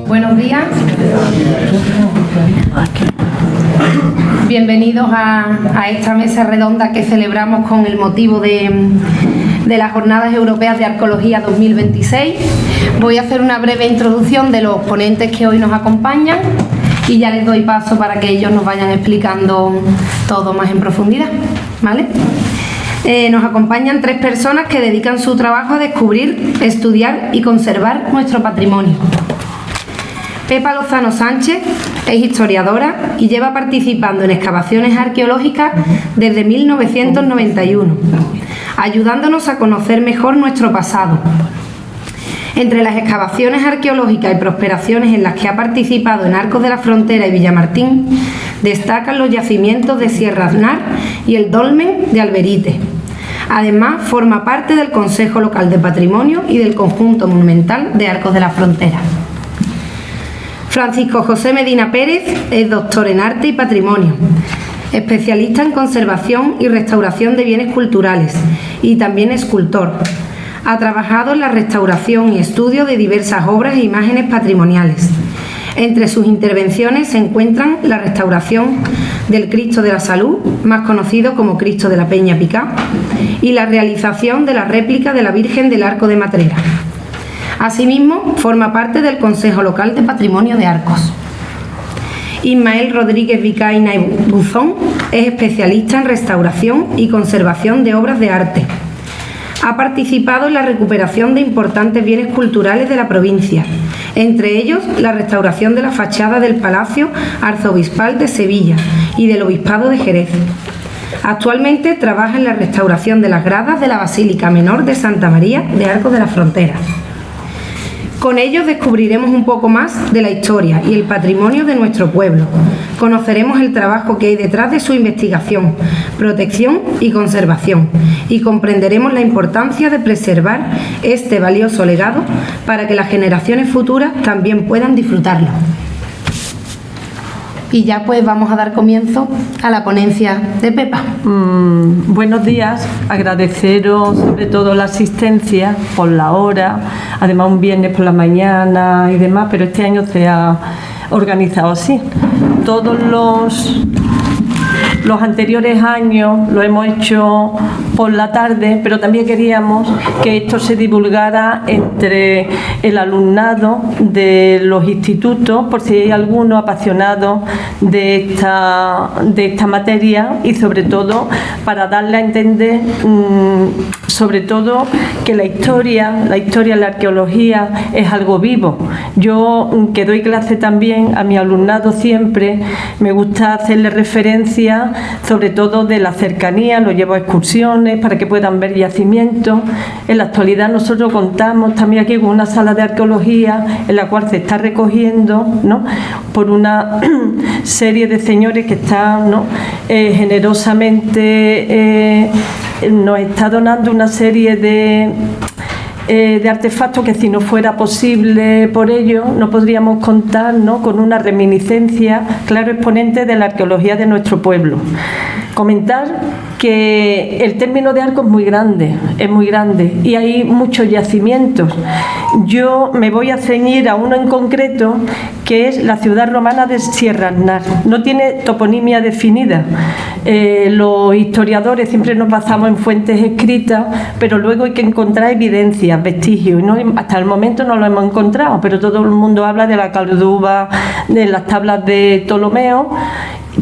Buenos días. Bienvenidos a esta mesa redonda que celebramos con el motivo de las Jornadas Europeas de Arqueología 2026. Voy a hacer una breve introducción de los ponentes que hoy nos acompañan y ya les doy paso para que ellos nos vayan explicando todo más en profundidad, ¿vale? Nos acompañan 3 personas que dedican su trabajo a descubrir, estudiar y conservar nuestro patrimonio. Pepa Lozano Sánchez es historiadora y lleva participando en excavaciones arqueológicas desde 1991, ayudándonos a conocer mejor nuestro pasado. Entre las excavaciones arqueológicas y prosperaciones en las que ha participado en Arcos de la Frontera y Villamartín, destacan los yacimientos de Sierra Aznar y el Dolmen de Alberite. Además, forma parte del Consejo Local de Patrimonio y del Conjunto Monumental de Arcos de la Frontera. Francisco José Medina Pérez es doctor en Arte y Patrimonio, especialista en conservación y restauración de bienes culturales y también escultor. Ha trabajado en la restauración y estudio de diversas obras e imágenes patrimoniales. Entre sus intervenciones se encuentran la restauración del Cristo de la Salud, más conocido como Cristo de la Peña Picá, y la realización de la réplica de la Virgen del Arco de Matrera. Asimismo, forma parte del Consejo Local de Patrimonio de Arcos. Ismael Rodríguez Vicaina y Buzón es especialista en restauración y conservación de obras de arte. Ha participado en la recuperación de importantes bienes culturales de la provincia, entre ellos la restauración de la fachada del Palacio Arzobispal de Sevilla y del Obispado de Jerez. Actualmente trabaja en la restauración de las gradas de la Basílica Menor de Santa María de Arcos de la Frontera. Con ellos descubriremos un poco más de la historia y el patrimonio de nuestro pueblo. Conoceremos el trabajo que hay detrás de su investigación, protección y conservación, y comprenderemos la importancia de preservar este valioso legado para que las generaciones futuras también puedan disfrutarlo. Y ya pues vamos a dar comienzo a la ponencia de Pepa. Buenos días, agradeceros sobre todo la asistencia por la hora, además un viernes por la mañana y demás, pero este año se ha organizado así. Todos los anteriores años lo hemos hecho por la tarde, pero también queríamos que esto se divulgara entre el alumnado de los institutos, por si hay alguno apasionado de esta materia, y sobre todo para darle a entender sobre todo que la historia, la arqueología es algo vivo. Yo, que doy clase también a mi alumnado, siempre me gusta hacerle referencia sobre todo de la cercanía, lo llevo a excursiones para que puedan ver yacimientos. En la actualidad nosotros contamos también aquí con una sala de arqueología en la cual se está recogiendo, ¿no?, por una serie de señores que están, ¿no?, generosamente nos está donando una serie de artefactos que, si no fuera posible por ello, no podríamos contar, ¿no?, con una reminiscencia claro exponente de la arqueología de nuestro pueblo. Comentar que el término de Arcos es muy grande y hay muchos yacimientos. Yo me voy a ceñir a uno en concreto, que es la ciudad romana de Sierra Aznar. No tiene toponimia definida. Los historiadores siempre nos basamos en fuentes escritas, pero luego hay que encontrar evidencias, vestigios, y hasta el momento no lo hemos encontrado, pero todo el mundo habla de la Calduba, de las tablas de Ptolomeo,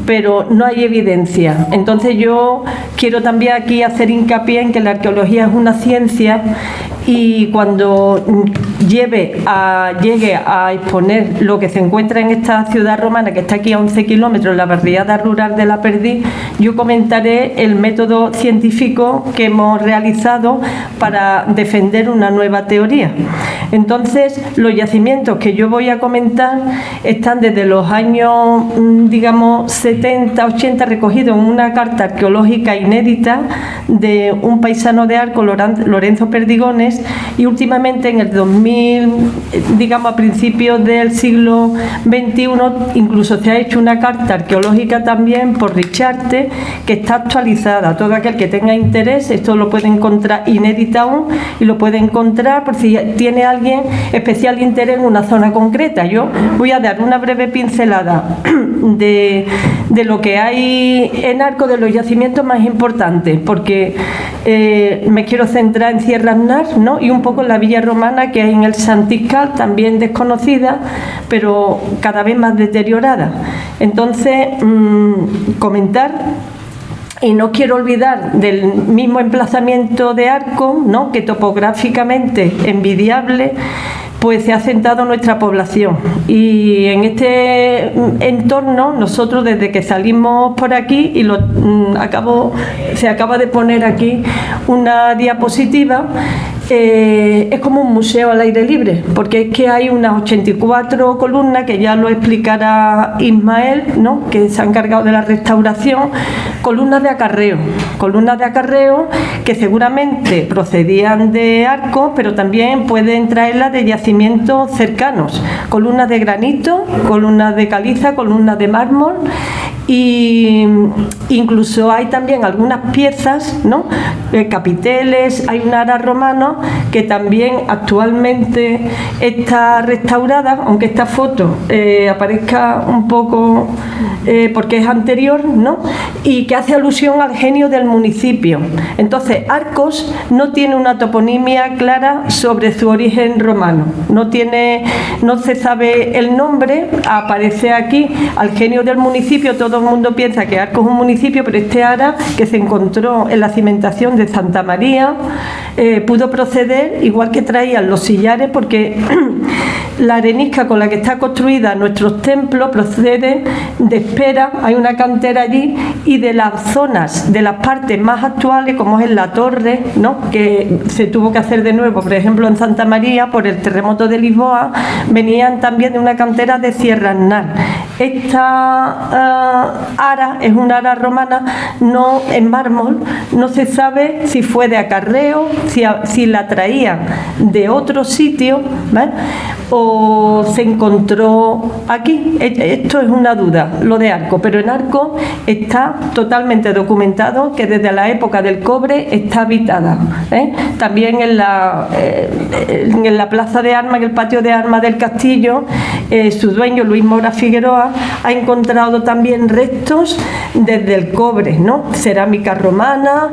pero no hay evidencia. Entonces yo quiero también aquí hacer hincapié en que la arqueología es una ciencia, y cuando llegue a exponer lo que se encuentra en esta ciudad romana, que está aquí a 11 kilómetros, en la barriada rural de La Perdiz, yo comentaré el método científico que hemos realizado para defender una nueva teoría. Entonces, los yacimientos que yo voy a comentar están desde los años, digamos, 70, 80, recogidos en una carta arqueológica inédita de un paisano de Arcos, Lorenzo Perdigones, y últimamente en el 2000 digamos, a principios del siglo XXI, incluso se ha hecho una carta arqueológica también por Richarte, que está actualizada. Todo aquel que tenga interés, esto lo puede encontrar inédita aún, y lo puede encontrar por si tiene alguien especial interés en una zona concreta. Yo voy a dar una breve pincelada de lo que hay en Arco, de los yacimientos más importantes, porque me quiero centrar en Sierra Aznar, ¿no? Y un poco en la villa romana que hay en el Santiscal, también desconocida, pero cada vez más deteriorada. Entonces, comentar, y no quiero olvidar del mismo emplazamiento de Arco, ¿no? Que topográficamente envidiable, pues se ha asentado nuestra población, y en este entorno nosotros, desde que salimos por aquí, y se acaba de poner aquí una diapositiva, es como un museo al aire libre, porque es que hay unas 84 columnas, que ya lo explicará Ismael, ¿no? Que se ha encargado de la restauración, columnas de acarreo que seguramente procedían de Arco, pero también pueden traerlas de yacimientos cercanos, columnas de granito, columnas de caliza, columnas de mármol, y incluso hay también algunas piezas, ¿no? Capiteles, hay un ara romano que también actualmente está restaurada, aunque esta foto aparezca un poco porque es anterior, ¿no? Y que hace alusión al genio del municipio. Entonces, Arcos no tiene una toponimia clara sobre su origen romano, no se sabe el nombre, aparece aquí al genio del municipio. Todo el mundo piensa que Arcos es un municipio, pero este ara, que se encontró en la cimentación de Santa María, pudo proceder, igual que traían los sillares, porque la arenisca con la que está construida nuestros templos procede de Espera, hay una cantera allí, y de las zonas, de las partes más actuales, como es la torre, ¿no? Que se tuvo que hacer de nuevo, por ejemplo en Santa María, por el terremoto de Lisboa, venían también de una cantera de Sierra Aznar. Esta ara es una ara romana, no en mármol, no se sabe si fue de acarreo, si la traían de otro sitio, ¿vale? O se encontró aquí. Esto es una duda, lo de Arco, pero en Arco está totalmente documentado que desde la época del cobre está habitada, ¿eh? También en la plaza de armas, en el patio de armas del castillo, su dueño, Luis Mora Figueroa, ha encontrado también restos desde el cobre, ¿no? Cerámica romana,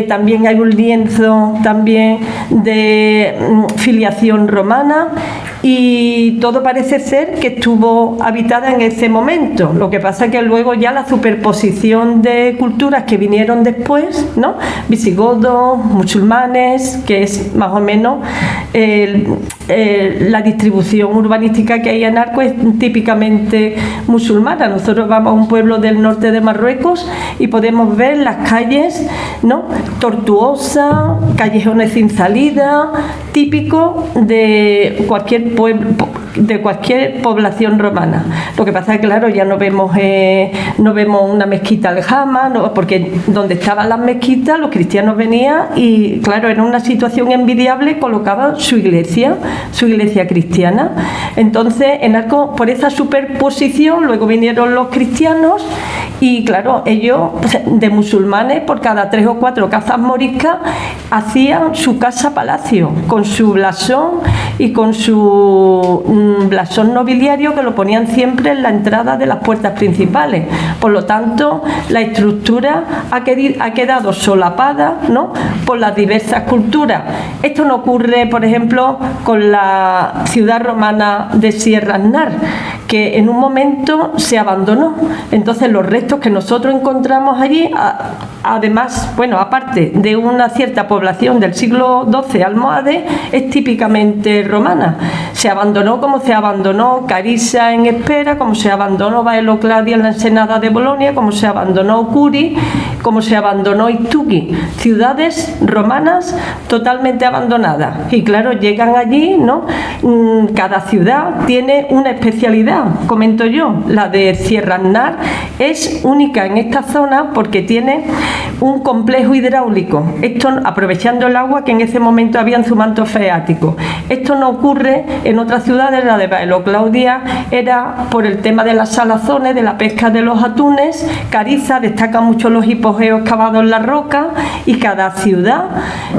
también hay un lienzo también de filiación romana, y todo parece ser que estuvo habitada en ese momento. Lo que pasa es que luego ya la superposición de culturas que vinieron después, ¿no? Visigodos, musulmanes, que es más o menos la distribución urbanística que hay en Arco, es típicamente musulmana. Nosotros vamos a un pueblo del norte de Marruecos y podemos ver las calles, ¿no? Tortuosas, callejones sin salida, típico de cualquier pueblo, de cualquier población romana. Lo que pasa es que, claro, ya no vemos una mezquita aljama, ¿no? Porque donde estaban las mezquitas los cristianos venían y, claro, era una situación envidiable, colocaban su iglesia cristiana. Entonces, en Arco, por esa superposición, luego vinieron los cristianos y, claro, ellos, de musulmanes, por cada 3 o 4 casas moriscas, hacían su casa-palacio, con su blasón y con su blasón nobiliario, que lo ponían siempre en la entrada de las puertas principales. Por lo tanto, la estructura ha quedado solapada, ¿no?, por las diversas culturas. Esto no ocurre, por ejemplo, con la ciudad romana de Sierra Aznar, que en un momento se abandonó. Entonces, los restos que nosotros encontramos allí, además, bueno, aparte de una cierta población del siglo XII almohade, es típicamente romana. Se abandonó como se abandonó Carissa en Espera, como se abandonó Baelo Claudia en la Ensenada de Bolonia, como se abandonó Curi, como se abandonó Istuqui. Ciudades romanas totalmente abandonadas. Y claro, llegan allí, ¿no? Cada ciudad tiene una especialidad. ciudad, comento yo. La de Sierra Aznar es única en esta zona porque tiene un complejo hidráulico, esto aprovechando el agua que en ese momento había en su manto freático. Esto no ocurre en otras ciudades. La de Baelo Claudia era por el tema de las salazones, de la pesca de los atunes. Cariza destaca mucho los hipogeos cavados en la roca, y cada ciudad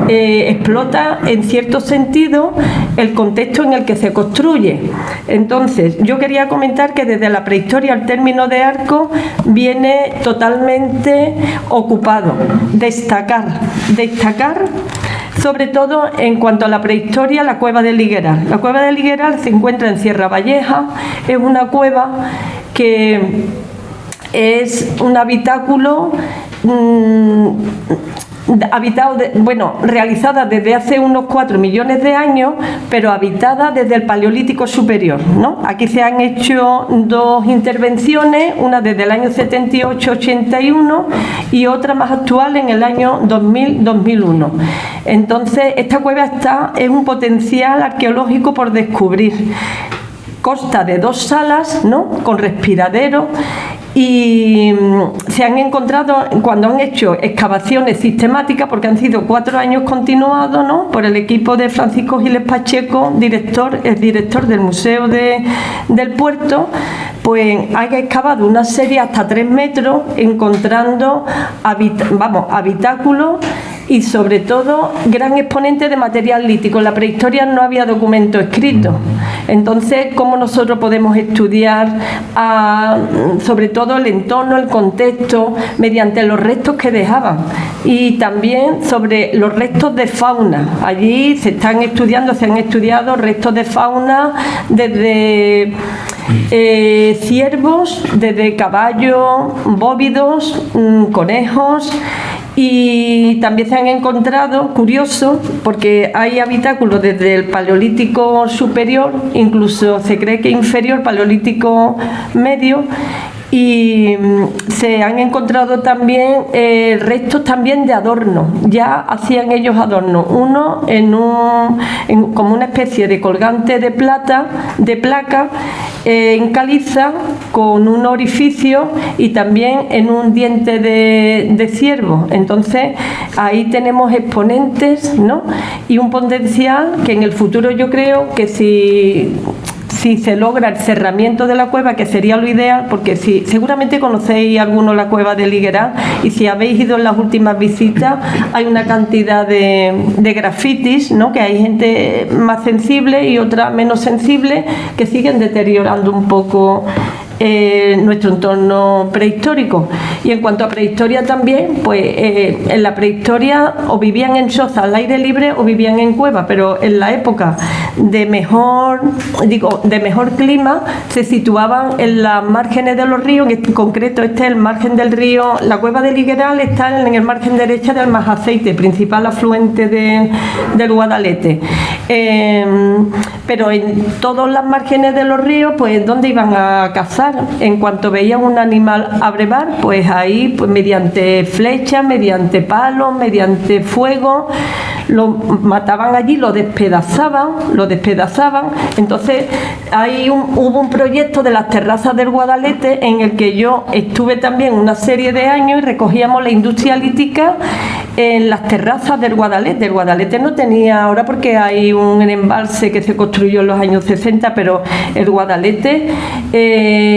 explota en cierto sentido el contexto en el que se construye. Entonces, yo quería comentar que desde la prehistoria el término de arco viene totalmente ocupado. Destacar, sobre todo en cuanto a la prehistoria, la cueva del Higueral. La cueva del Higueral se encuentra en Sierra Valleja, es una cueva que es un habitáculo realizada desde hace unos 4 millones de años, pero habitada desde el Paleolítico Superior, ¿no? Aquí se han hecho 2 intervenciones, una desde el año 78-81 y otra más actual en el año 2000-2001. Entonces, esta cueva es un potencial arqueológico por descubrir. Consta de 2 salas, ¿no?, con respiradero, y se han encontrado, cuando han hecho excavaciones sistemáticas, porque han sido 4 años continuados, ¿no?, por el equipo de Francisco Giles Pacheco, el director del Museo del Puerto, pues han excavado una serie hasta 3 metros, encontrando habitáculos y sobre todo gran exponente de material lítico. En la prehistoria no había documento escrito. Entonces, ¿cómo nosotros podemos estudiar sobre todo el entorno, el contexto, mediante los restos que dejaban? Y también sobre los restos de fauna. Allí se han estudiado restos de fauna desde ciervos, desde caballos, bóvidos, conejos. Y también se han encontrado, curioso, porque hay habitáculos desde el Paleolítico Superior, incluso se cree que inferior, Paleolítico Medio, y se han encontrado también restos también de adorno. Ya hacían ellos adorno, uno como una especie de colgante de plata, de placa, en caliza, con un orificio, y también en un diente de ciervo. Entonces ahí tenemos exponentes, ¿no?, y un potencial que en el futuro yo creo que si se logra el cerramiento de la cueva, que sería lo ideal, porque seguramente conocéis algunos la cueva del Higueral, y si habéis ido en las últimas visitas hay una cantidad de grafitis, ¿no?, que hay gente más sensible y otra menos sensible, que siguen deteriorando un poco nuestro entorno prehistórico. Y en cuanto a prehistoria también, pues en la prehistoria o vivían en chozas al aire libre o vivían en cuevas, pero en la época de mejor clima se situaban en las márgenes de los ríos. En concreto, este es el margen del río. La cueva del Higueral está en el margen derecha del Majaceite, principal afluente del Guadalete. Pero en todas las márgenes de los ríos, pues ¿dónde iban a cazar? En cuanto veían un animal a brevar, pues ahí, pues mediante flechas, mediante palos, mediante fuego, lo mataban allí, lo despedazaban. Entonces hubo un proyecto de las terrazas del Guadalete en el que yo estuve también una serie de años, y recogíamos la industria lítica en las terrazas del Guadalete. El Guadalete no tenía, ahora porque hay un embalse que se construyó en los años 60, pero el Guadalete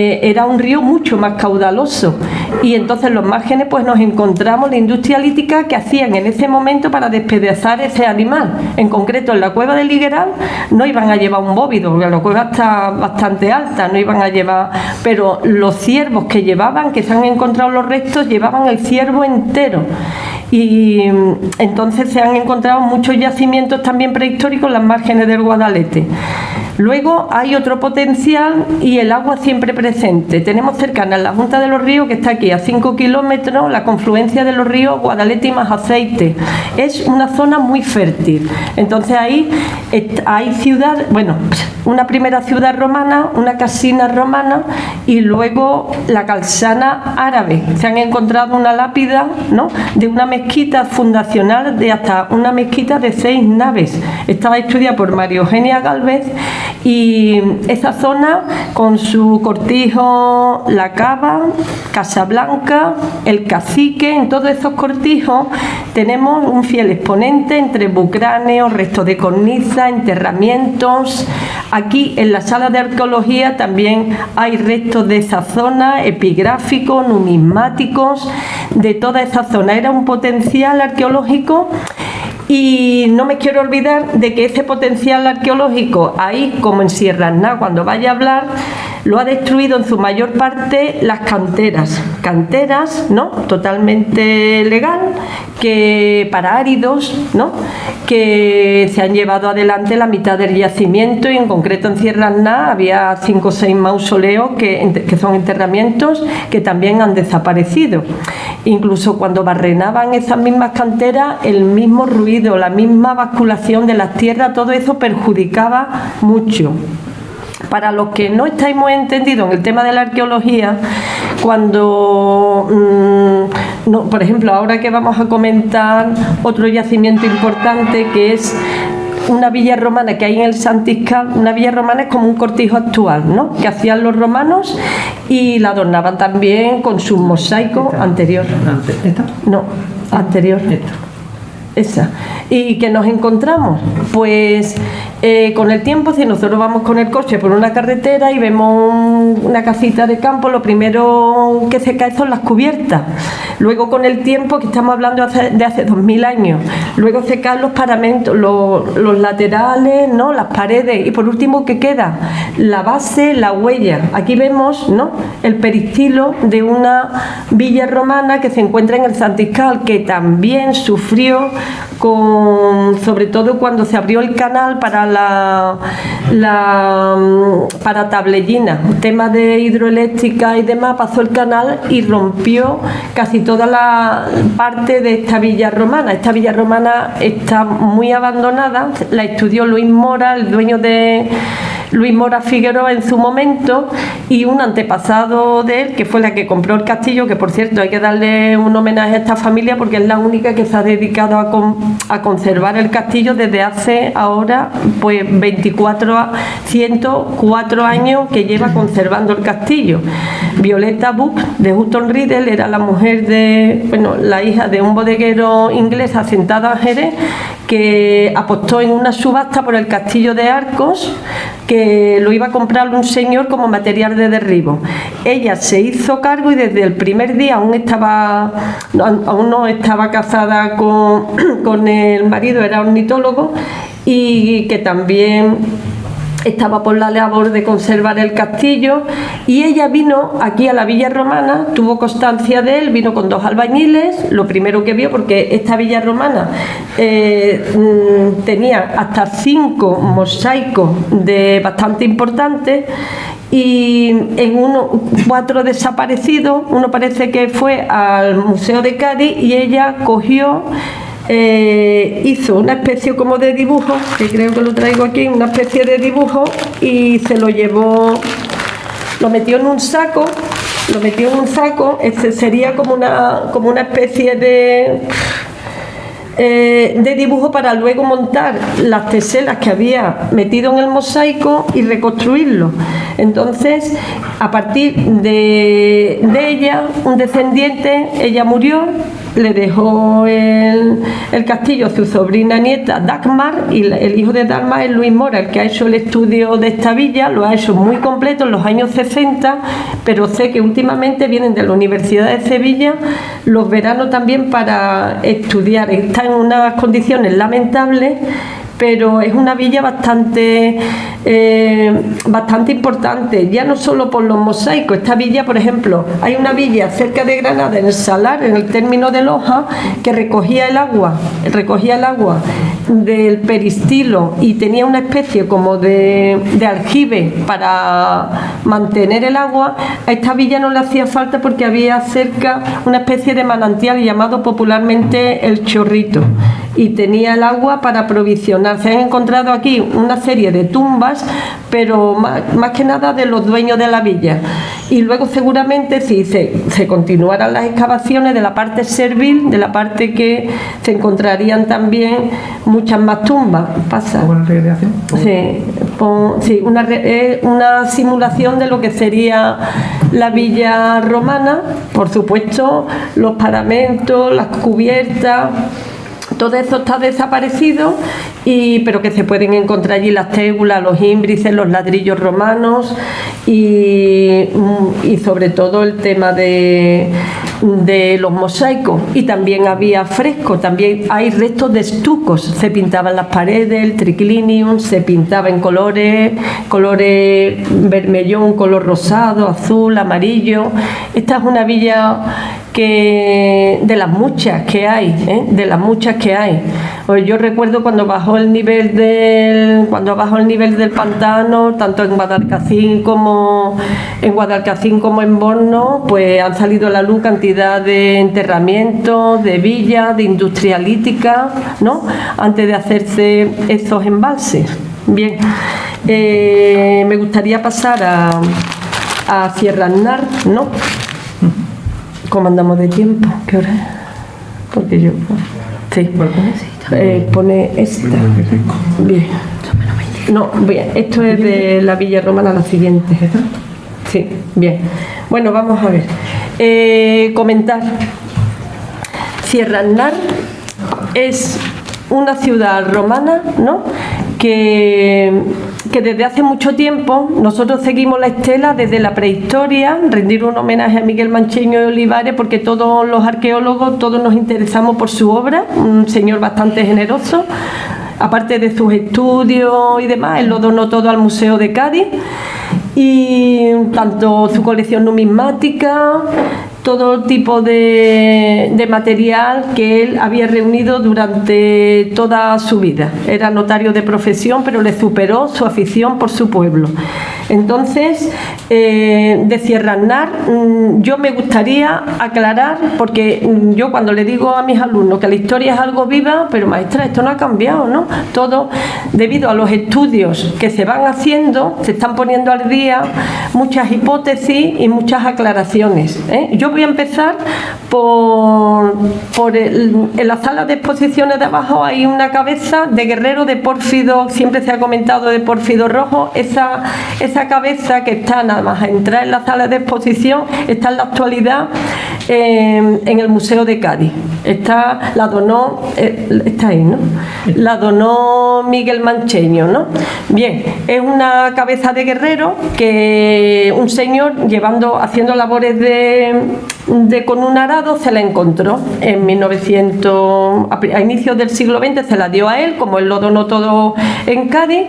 era un río mucho más caudaloso, y entonces en los márgenes pues nos encontramos la industria lítica que hacían en ese momento para despedazar ese animal. En concreto, en la cueva del Higueral no iban a llevar un bóvido, porque la cueva está bastante alta, no iban a llevar, pero los ciervos que llevaban, que se han encontrado los restos, llevaban el ciervo entero. Y entonces se han encontrado muchos yacimientos también prehistóricos en las márgenes del Guadalete. Luego hay otro potencial, y el agua siempre presente. Tenemos cercana la Junta de los Ríos, que está aquí a 5 kilómetros, la confluencia de los ríos Guadalete y Majaceite. Es una zona muy fértil. Entonces ahí hay ciudades, una primera ciudad romana, una casina romana, y luego la calzana árabe. Se han encontrado una lápida, ¿no?, de una mezquita mezquita fundacional de hasta una mezquita de 6 naves. Estaba estudiada por María Eugenia Gálvez y esa zona con su cortijo La Cava, Casablanca, El Cacique, en todos esos cortijos tenemos un fiel exponente entre bucráneos, restos de cornisa, enterramientos. Aquí en la sala de arqueología también hay restos de esa zona, epigráficos, numismáticos, de toda esa zona. Era un potencial arqueológico y no me quiero olvidar de que ese potencial arqueológico, ahí como en Sierra Azná, cuando vaya a hablar, lo ha destruido en su mayor parte las canteras, ¿no? Totalmente legal, que para áridos, ¿no? Que se han llevado adelante la mitad del yacimiento y en concreto en Sierra Azná había 5 o 6 mausoleos que son enterramientos que también han desaparecido. Incluso cuando barrenaban esas mismas canteras, el mismo ruido, la misma basculación de las tierras, todo eso perjudicaba mucho. Para los que no estáis muy entendidos en el tema de la arqueología, cuando, por ejemplo, ahora que vamos a comentar otro yacimiento importante que es una villa romana que hay en el Santiscal. Una villa romana es como un cortijo actual, ¿no? Que hacían los romanos y la adornaban también con sus mosaicos anterior. ¿Esta? No, anterior. Esta. Esa. ¿Y que nos encontramos? Pues con el tiempo, si nosotros vamos con el coche por una carretera y vemos una casita de campo, lo primero que se cae son las cubiertas. Luego con el tiempo, que estamos hablando de hace 2000 años, luego se caen los paramentos, los laterales, ¿no? Las paredes, y por último, ¿qué queda? La base, la huella. Aquí vemos, ¿no? El peristilo de una villa romana que se encuentra en el Santiscal, que también sufrió sobre todo cuando se abrió el canal para para Tablellina, tema de hidroeléctrica y demás, pasó el canal y rompió casi toda la parte de esta villa romana. Esta villa romana está muy abandonada, la estudió Luis Mora, el dueño de Luis Mora Figueroa en su momento, y un antepasado de él, que fue la que compró el castillo, que por cierto hay que darle un homenaje a esta familia porque es la única que se ha dedicado a conservar el castillo desde hace ahora pues 104 años que lleva conservando el castillo. Violeta Buck de Hutton Riddle era la mujer la hija de un bodeguero inglés asentado en Jerez, que apostó en una subasta por el castillo de Arcos, que lo iba a comprar un señor como material de derribo. Ella se hizo cargo y desde el primer día aún no estaba casada con el marido, era ornitólogo, y que también estaba por la labor de conservar el castillo, y ella vino aquí a la villa romana, tuvo constancia de él, vino con 2 albañiles, lo primero que vio, porque esta villa romana tenía hasta 5 mosaicos bastante importantes, y en 4 desaparecidos, uno parece que fue al Museo de Cádiz, y ella cogió, hizo una especie como de dibujo, que creo que lo traigo aquí, una especie de dibujo, y se lo llevó, lo metió en un saco, sería como una especie de dibujo para luego montar las teselas que había metido en el mosaico y reconstruirlo. Entonces, a partir de ella, un descendiente, ella murió, le dejó el castillo a su sobrina nieta Dagmar, y el hijo de Dagmar es Luis Mora, el que ha hecho el estudio de esta villa, lo ha hecho muy completo en los años 60, pero sé que últimamente vienen de la Universidad de Sevilla los veranos también para estudiar. Está en unas condiciones lamentables, pero es una villa bastante importante, ya no solo por los mosaicos. Esta villa, por ejemplo, hay una villa cerca de Granada, en el Salar, en el término de Loja, que recogía el agua del peristilo y tenía una especie como de aljibe para mantener el agua. A esta villa no le hacía falta porque había cerca una especie de manantial llamado popularmente el Chorrito. y tenía el agua para aprovisionar. Se han encontrado aquí una serie de tumbas, pero más que nada de los dueños de la villa. Y luego seguramente si se continuaran las excavaciones de la parte servil, de la parte que se encontrarían también muchas más tumbas. Pasa. ¿Buena recreación? Sí, una simulación de lo que sería la villa romana, por supuesto, los paramentos, las cubiertas. Todo eso está desaparecido, pero que se pueden encontrar allí las tégulas, los ímbrices, los ladrillos romanos y sobre todo el tema de los mosaicos. Y también había frescos, también hay restos de estucos, se pintaban las paredes, el triclinium, se pintaba en colores vermellón, color rosado, azul, amarillo. Esta es una villa de las muchas que hay, Pues yo recuerdo cuando bajó el nivel del pantano, tanto en Guadalcacín como en Borno, pues han salido a la luz cantidad de enterramientos, de villas, de industrialítica, ¿no? Antes de hacerse esos embalses. Bien, me gustaría pasar a Sierra Aznar, ¿no? ¿Cómo andamos de tiempo? ¿Qué hora es? Porque yo... Sí. Pone esta. Bien. No, bien. Esto es de la Villa Romana, la siguiente. Sí, bien. Bueno, vamos a ver. Comentar. Sierra Aznar es una ciudad romana, ¿no? Que desde hace mucho tiempo nosotros seguimos la estela desde la prehistoria, rendir un homenaje a Miguel Mancheño y Olivares, porque todos los arqueólogos, todos nos interesamos por su obra, un señor bastante generoso, aparte de sus estudios y demás, él lo donó todo al Museo de Cádiz, y tanto su colección numismática, todo tipo de material que él había reunido durante toda su vida. Era notario de profesión, pero le superó su afición por su pueblo. Entonces, de Sierra Aznar, yo me gustaría aclarar, porque yo cuando le digo a mis alumnos que la historia es algo viva, pero maestra, esto no ha cambiado, ¿no? Todo, debido a los estudios que se van haciendo, se están poniendo al día muchas hipótesis y muchas aclaraciones, ¿eh? Yo voy a empezar en la sala de exposiciones de abajo hay una cabeza de guerrero de Pórfido, siempre se ha comentado de Pórfido Rojo. Esa cabeza que está nada más a entrar en la sala de exposición está en la actualidad en el Museo de Cádiz. La donó, está ahí, ¿no? La donó Miguel Mancheño, ¿no? Bien, es una cabeza de guerrero que un señor haciendo labores con un arado se la encontró en 1900, a inicios del siglo XX se la dio a él, como él lo donó todo en Cádiz.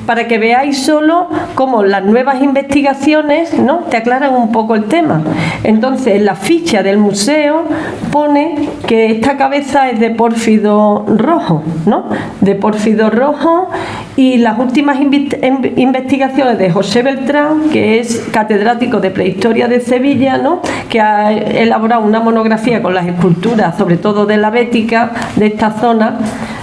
Para que veáis solo cómo las nuevas investigaciones, ¿no?, te aclaran un poco el tema. Entonces, en la ficha del museo pone que esta cabeza es de Pórfido Rojo, ¿no?, de Pórfido Rojo, y las últimas investigaciones de José Beltrán, que es catedrático de prehistoria de Sevilla, ¿no?, que ha elaborado una monografía con las esculturas, sobre todo de la Bética, de esta zona,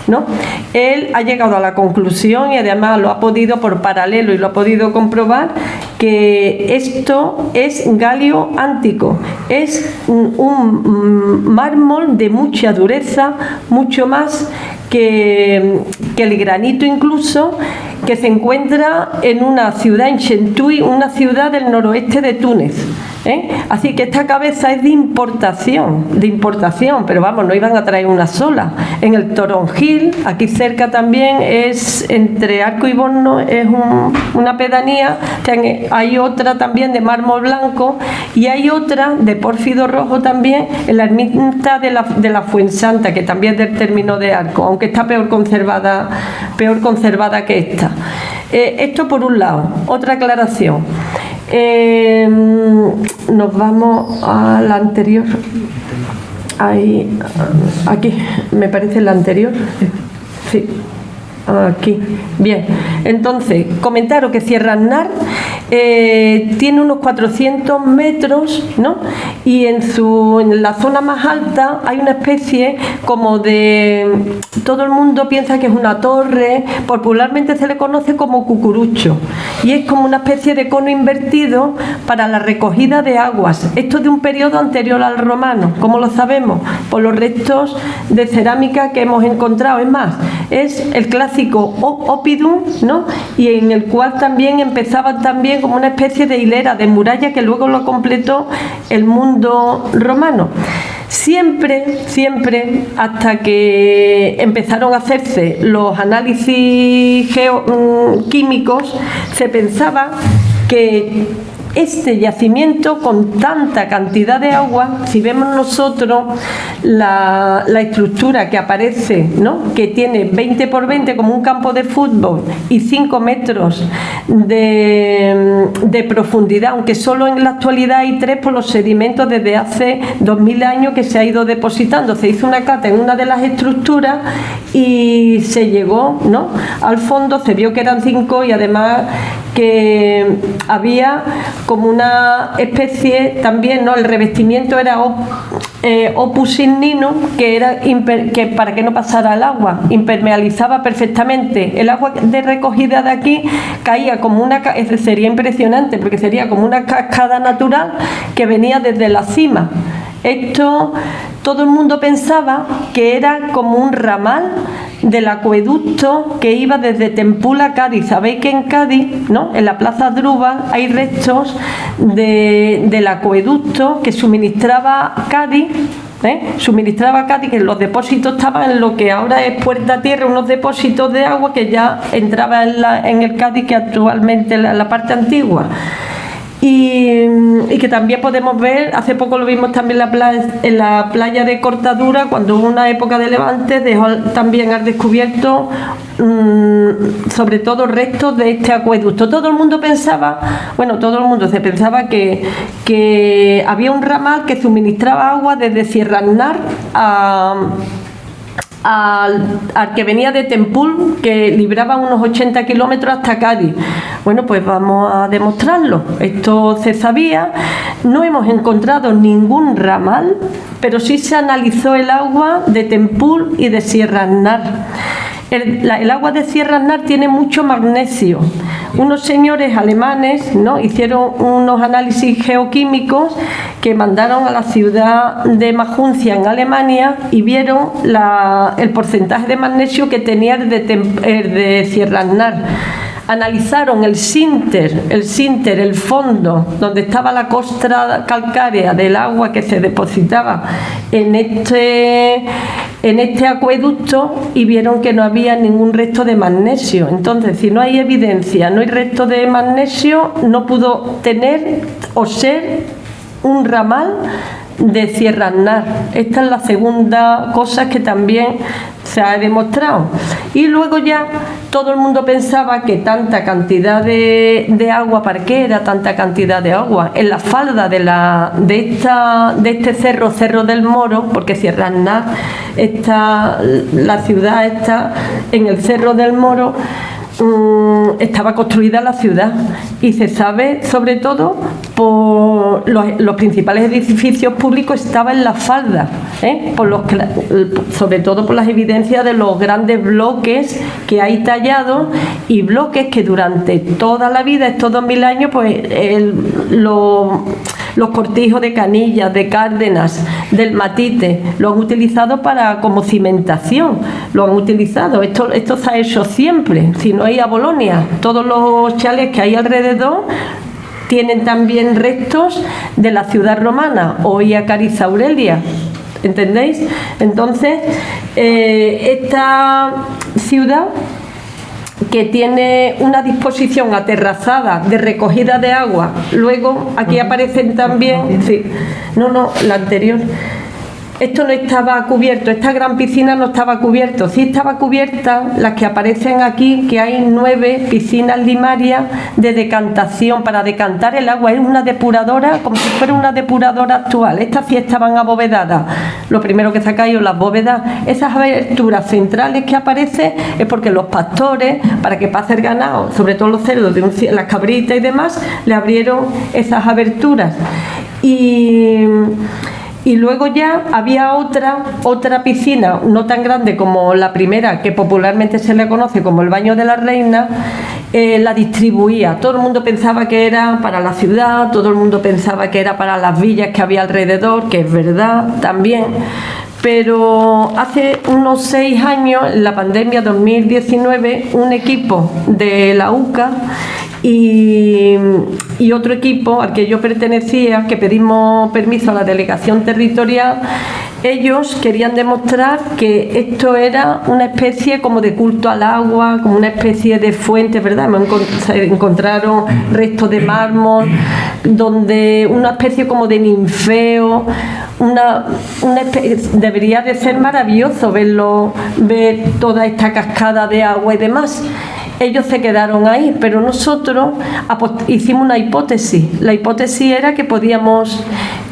¿no? Él ha llegado a la conclusión, y además lo ha podido por paralelo y lo ha podido comprobar, que esto es galio ántico, es un mármol de mucha dureza, mucho más que el granito incluso, que se encuentra en una ciudad, en Chentui, una ciudad del noroeste de Túnez, ¿eh? Así que esta cabeza es de importación, pero vamos, no iban a traer una sola. En el Toronjil, aquí cerca también, es entre Arco y Borno, es una pedanía, hay otra también de mármol blanco, y hay otra de Pórfido Rojo también en la ermita de la Fuensanta, que también es del término de Arco, aunque está peor conservada que esta. Esto por un lado. Otra aclaración. Nos vamos a la anterior. Ahí, aquí, me parece la anterior. Sí. Aquí, bien. Entonces, comentaros que Sierra Aznar tiene unos 400 metros, ¿no? Y en la zona más alta hay una especie como de... Todo el mundo piensa que es una torre, popularmente se le conoce como cucurucho, y es como una especie de cono invertido para la recogida de aguas. Esto es de un periodo anterior al romano. ¿Cómo lo sabemos? Por los restos de cerámica que hemos encontrado. Es más, es el clásico oppidum, ¿no? Y en el cual también empezaban también como una especie de hilera de muralla que luego lo completó el mundo romano. Siempre, hasta que empezaron a hacerse los análisis químicos, se pensaba que este yacimiento con tanta cantidad de agua, si vemos nosotros la estructura que aparece, ¿no? Que tiene 20 por 20 como un campo de fútbol y 5 metros de profundidad, aunque solo en la actualidad hay 3 por los sedimentos desde hace 2000 años que se ha ido depositando. Se hizo una cata en una de las estructuras y se llegó, ¿no? Al fondo, se vio que eran 5 y además que había como una especie también, ¿no? El revestimiento era opus igninum, que era que para que no pasara el agua, impermeabilizaba perfectamente. El agua de recogida de aquí caía como una, sería impresionante porque sería como una cascada natural que venía desde la cima. Esto todo el mundo pensaba que era como un ramal del acueducto que iba desde Tempul a Cádiz. Sabéis que en Cádiz, ¿no? En la Plaza Drúbal hay restos del acueducto que suministraba Cádiz. Suministraba Cádiz, que los depósitos estaban en lo que ahora es Puerta Tierra, unos depósitos de agua que ya entraba en el Cádiz, que actualmente es la parte antigua. Y que también podemos ver, hace poco lo vimos también en la playa de Cortadura, cuando hubo una época de levante, dejó también al descubierto sobre todo restos de este acueducto. Todo el mundo pensaba, se pensaba que había un ramal que suministraba agua desde Sierra Aznar al que venía de Tempul, que libraba unos 80 kilómetros hasta Cádiz. Bueno, pues vamos a demostrarlo. Esto se sabía. No hemos encontrado ningún ramal, pero sí se analizó el agua de Tempul y de Sierra Aznar. El agua de Sierra Aznar tiene mucho magnesio. Unos señores alemanes, ¿no? Hicieron unos análisis geoquímicos que mandaron a la ciudad de Maguncia en Alemania y vieron el porcentaje de magnesio que tenía el de Sierra Aznar. Analizaron el sinter, el fondo, donde estaba la costra calcárea del agua que se depositaba en este acueducto, y vieron que no había ningún resto de magnesio. Entonces, si no hay evidencia, no hay resto de magnesio, no pudo tener o ser un ramal de Sierra Aznar. Esta es la segunda cosa que también se ha demostrado. Y luego ya todo el mundo pensaba que tanta cantidad de agua, ¿para qué era tanta cantidad de agua? En la falda de este Cerro del Moro, porque Sierra Aznar la ciudad está en el Cerro del Moro, estaba construida la ciudad, y se sabe sobre todo por los principales edificios públicos estaban en la falda, sobre todo por las evidencias de los grandes bloques que hay tallados, y bloques que durante toda la vida, estos 2000 años, pues los cortijos de Canillas, de Cárdenas, del Matite, lo han utilizado como cimentación, lo han utilizado. Esto se ha hecho siempre. Si no hay a Bolonia, todos los chalets que hay alrededor tienen también restos de la ciudad romana, hoy a Cariz Aurelia. ¿Entendéis? Entonces, esta ciudad, que tiene una disposición aterrazada de recogida de agua, luego aquí aparecen también, la anterior, esto no estaba cubierto, esta gran piscina no estaba cubierto, sí estaba cubierta las que aparecen aquí, que hay 9 piscinas limarias de decantación, para decantar el agua, es una depuradora, como si fuera una depuradora actual, estas sí estaban abovedadas, lo primero que sacáis las bóvedas, esas aberturas centrales que aparecen es porque los pastores, para que pase el ganado, sobre todo los cerdos, las cabritas y demás, le abrieron esas aberturas. Y luego ya había otra piscina, no tan grande como la primera, que popularmente se le conoce como el Baño de la Reina, la distribuía. Todo el mundo pensaba que era para la ciudad, todo el mundo pensaba que era para las villas que había alrededor, que es verdad también. Pero hace unos 6 años, en la pandemia 2019, un equipo de la UCA y otro equipo al que yo pertenecía, que pedimos permiso a la delegación territorial, ellos querían demostrar que esto era una especie como de culto al agua, como una especie de fuente, ¿verdad? Se encontraron restos de mármol, donde una especie como de ninfeo, debería de ser maravilloso ver toda esta cascada de agua y demás. Ellos se quedaron ahí, pero nosotros hicimos una hipótesis. La hipótesis era que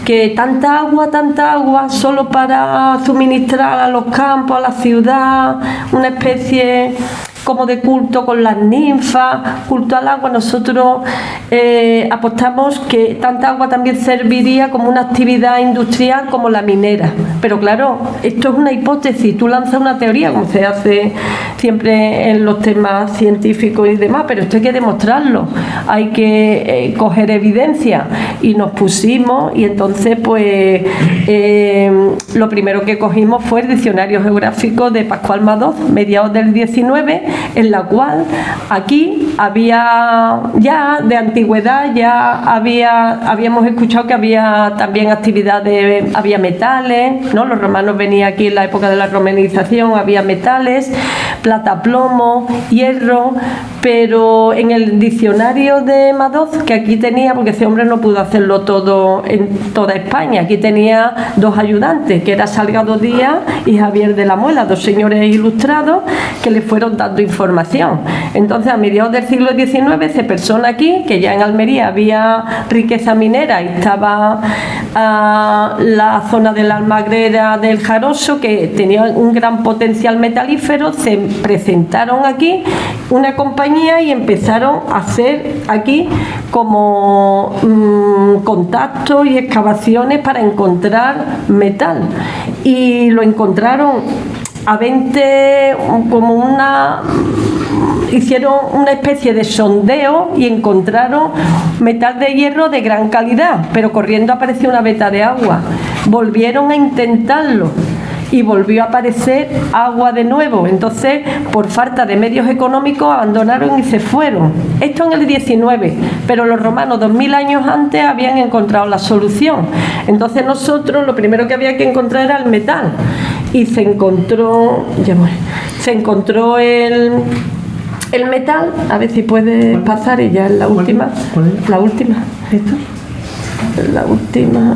que tanta agua, solo para suministrar a los campos, a la ciudad, una especie como de culto con las ninfas, culto al agua. Nosotros apostamos que tanta agua también serviría como una actividad industrial como la minera. Pero claro, esto es una hipótesis, tú lanzas una teoría, como se hace siempre en los temas científicos y demás, pero esto hay que demostrarlo, hay que coger evidencia, y nos pusimos, y entonces pues lo primero que cogimos fue el diccionario geográfico de Pascual Madoz, mediados del 19, en la cual aquí había ya de antigüedad, habíamos escuchado que había también actividades, había metales, ¿no? Los romanos venían aquí en la época de la romanización, había metales, plata, plomo, hierro, pero en el diccionario de Madoz, que aquí tenía, porque ese hombre no pudo hacerlo todo en toda España, aquí tenía 2 ayudantes, que era Salgado Díaz y Javier de la Muela, 2 señores ilustrados que le fueron dando información. Entonces, a mediados del siglo XIX se persona aquí, que ya en Almería había riqueza minera, y estaba la zona de la Almagrera del Jaroso, que tenía un gran potencial metalífero. Se presentaron aquí una compañía y empezaron a hacer aquí como contactos y excavaciones para encontrar metal, y lo encontraron a 20, hicieron una especie de sondeo y encontraron metal de hierro de gran calidad, pero corriendo apareció una veta de agua. Volvieron a intentarlo y volvió a aparecer agua de nuevo. Entonces, por falta de medios económicos, abandonaron y se fueron. Esto en el 19, pero los romanos 2000 años antes habían encontrado la solución. Entonces nosotros lo primero que había que encontrar era el metal, y se encontró el metal. A ver si puedes pasar, y ya es la última. La última. ¿Esto? La última.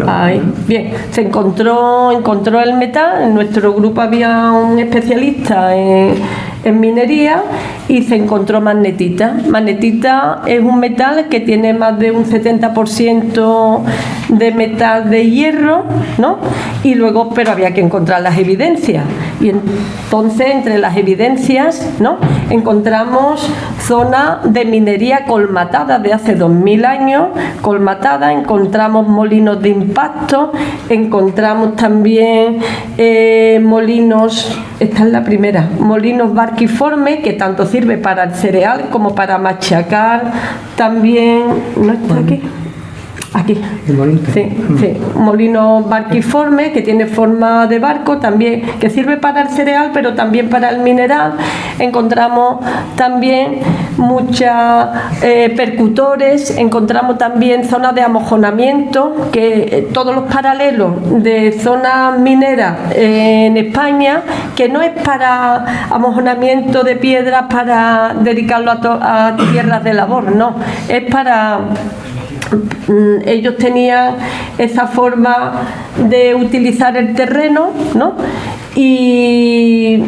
Ahí. Bien, se encontró el metal. En nuestro grupo había un especialista en minería, y se encontró magnetita. Magnetita es un metal que tiene más de un 70% de metal de hierro, ¿no? Y luego, pero había que encontrar las evidencias, y entonces entre las evidencias, ¿no?, encontramos zona de minería colmatada de hace 2000 años, colmatada. Encontramos molinos de impacto, encontramos también molinos, esta es la primera, molinos barquiformes, que tanto sirve para el cereal como para machacar también. ¿No está aquí? Aquí. Sí, molino barquiforme, que tiene forma de barco, también, que sirve para el cereal, pero también para el mineral. Encontramos también muchos percutores, encontramos también zonas de amojonamiento, que todos los paralelos de zonas mineras en España, que no es para amojonamiento de piedras para dedicarlo a tierras de labor, no, es para ellos tenían esa forma de utilizar el terreno, ¿no? Y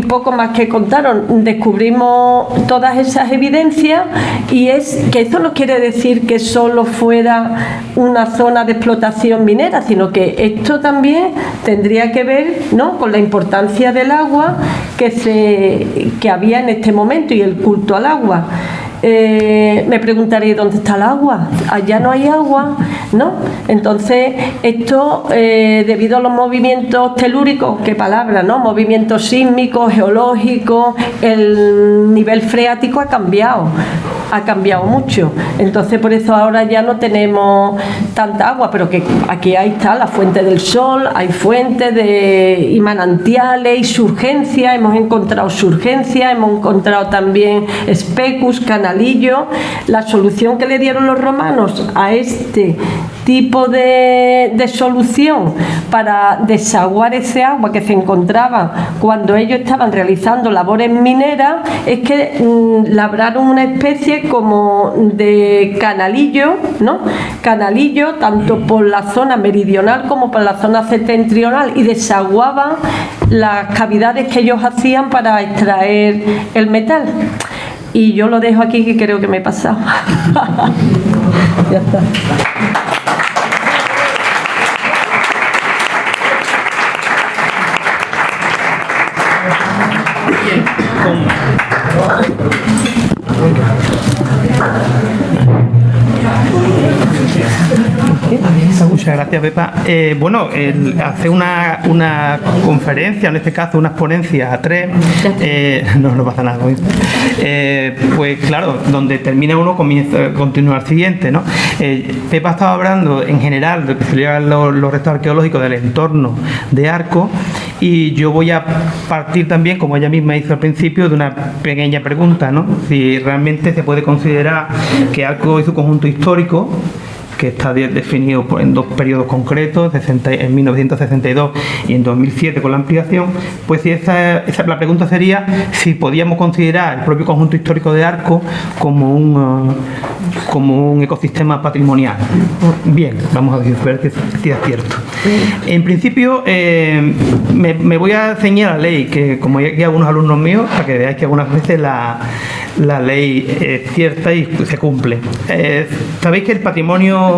poco más que contaron. Descubrimos todas esas evidencias, y es que esto no quiere decir que solo fuera una zona de explotación minera, sino que esto también tendría que ver, ¿no?, con la importancia del agua que había en este momento y el culto al agua. Me preguntaréis, ¿dónde está el agua? Allá no hay agua, ¿no? Entonces, esto, debido a los movimientos telúricos, qué palabra, ¿no? Movimientos sísmicos, geológicos, el nivel freático ha cambiado mucho. Entonces, por eso ahora ya no tenemos tanta agua, pero que aquí ahí está la fuente del sol, hay fuentes y manantiales y surgencias, hemos encontrado surgencias, hemos encontrado también especus, canalillo. La solución que le dieron los romanos a este tipo de solución para desaguar ese agua que se encontraba cuando ellos estaban realizando labores mineras es que labraron una especie como de canalillo, ¿no? Canalillo tanto por la zona meridional como por la zona septentrional, y desaguaban las cavidades que ellos hacían para extraer el metal. Y yo lo dejo aquí, que creo que me he pasado. Ya está. Muchas gracias, Pepa. Bueno, hacer una conferencia, en este caso unas ponencias a tres, no pasa nada. Pues claro, donde termina uno continúa el siguiente, ¿no? Pepa estaba hablando en general de que se llevan los restos arqueológicos del entorno de Arco, y yo voy a partir también, como ella misma hizo al principio, de una pequeña pregunta, ¿no? Si realmente se puede considerar que Arco y su conjunto histórico, que está definido en dos periodos concretos, en 1962 y en 2007 con la ampliación, pues si la pregunta sería si podíamos considerar el propio conjunto histórico de Arco como un ecosistema patrimonial. Bien, vamos a ver si es cierto. En principio, me voy a ceñir a la ley, que como hay algunos alumnos míos, para que veáis que algunas veces la ley es cierta y se cumple. Sabéis que el patrimonio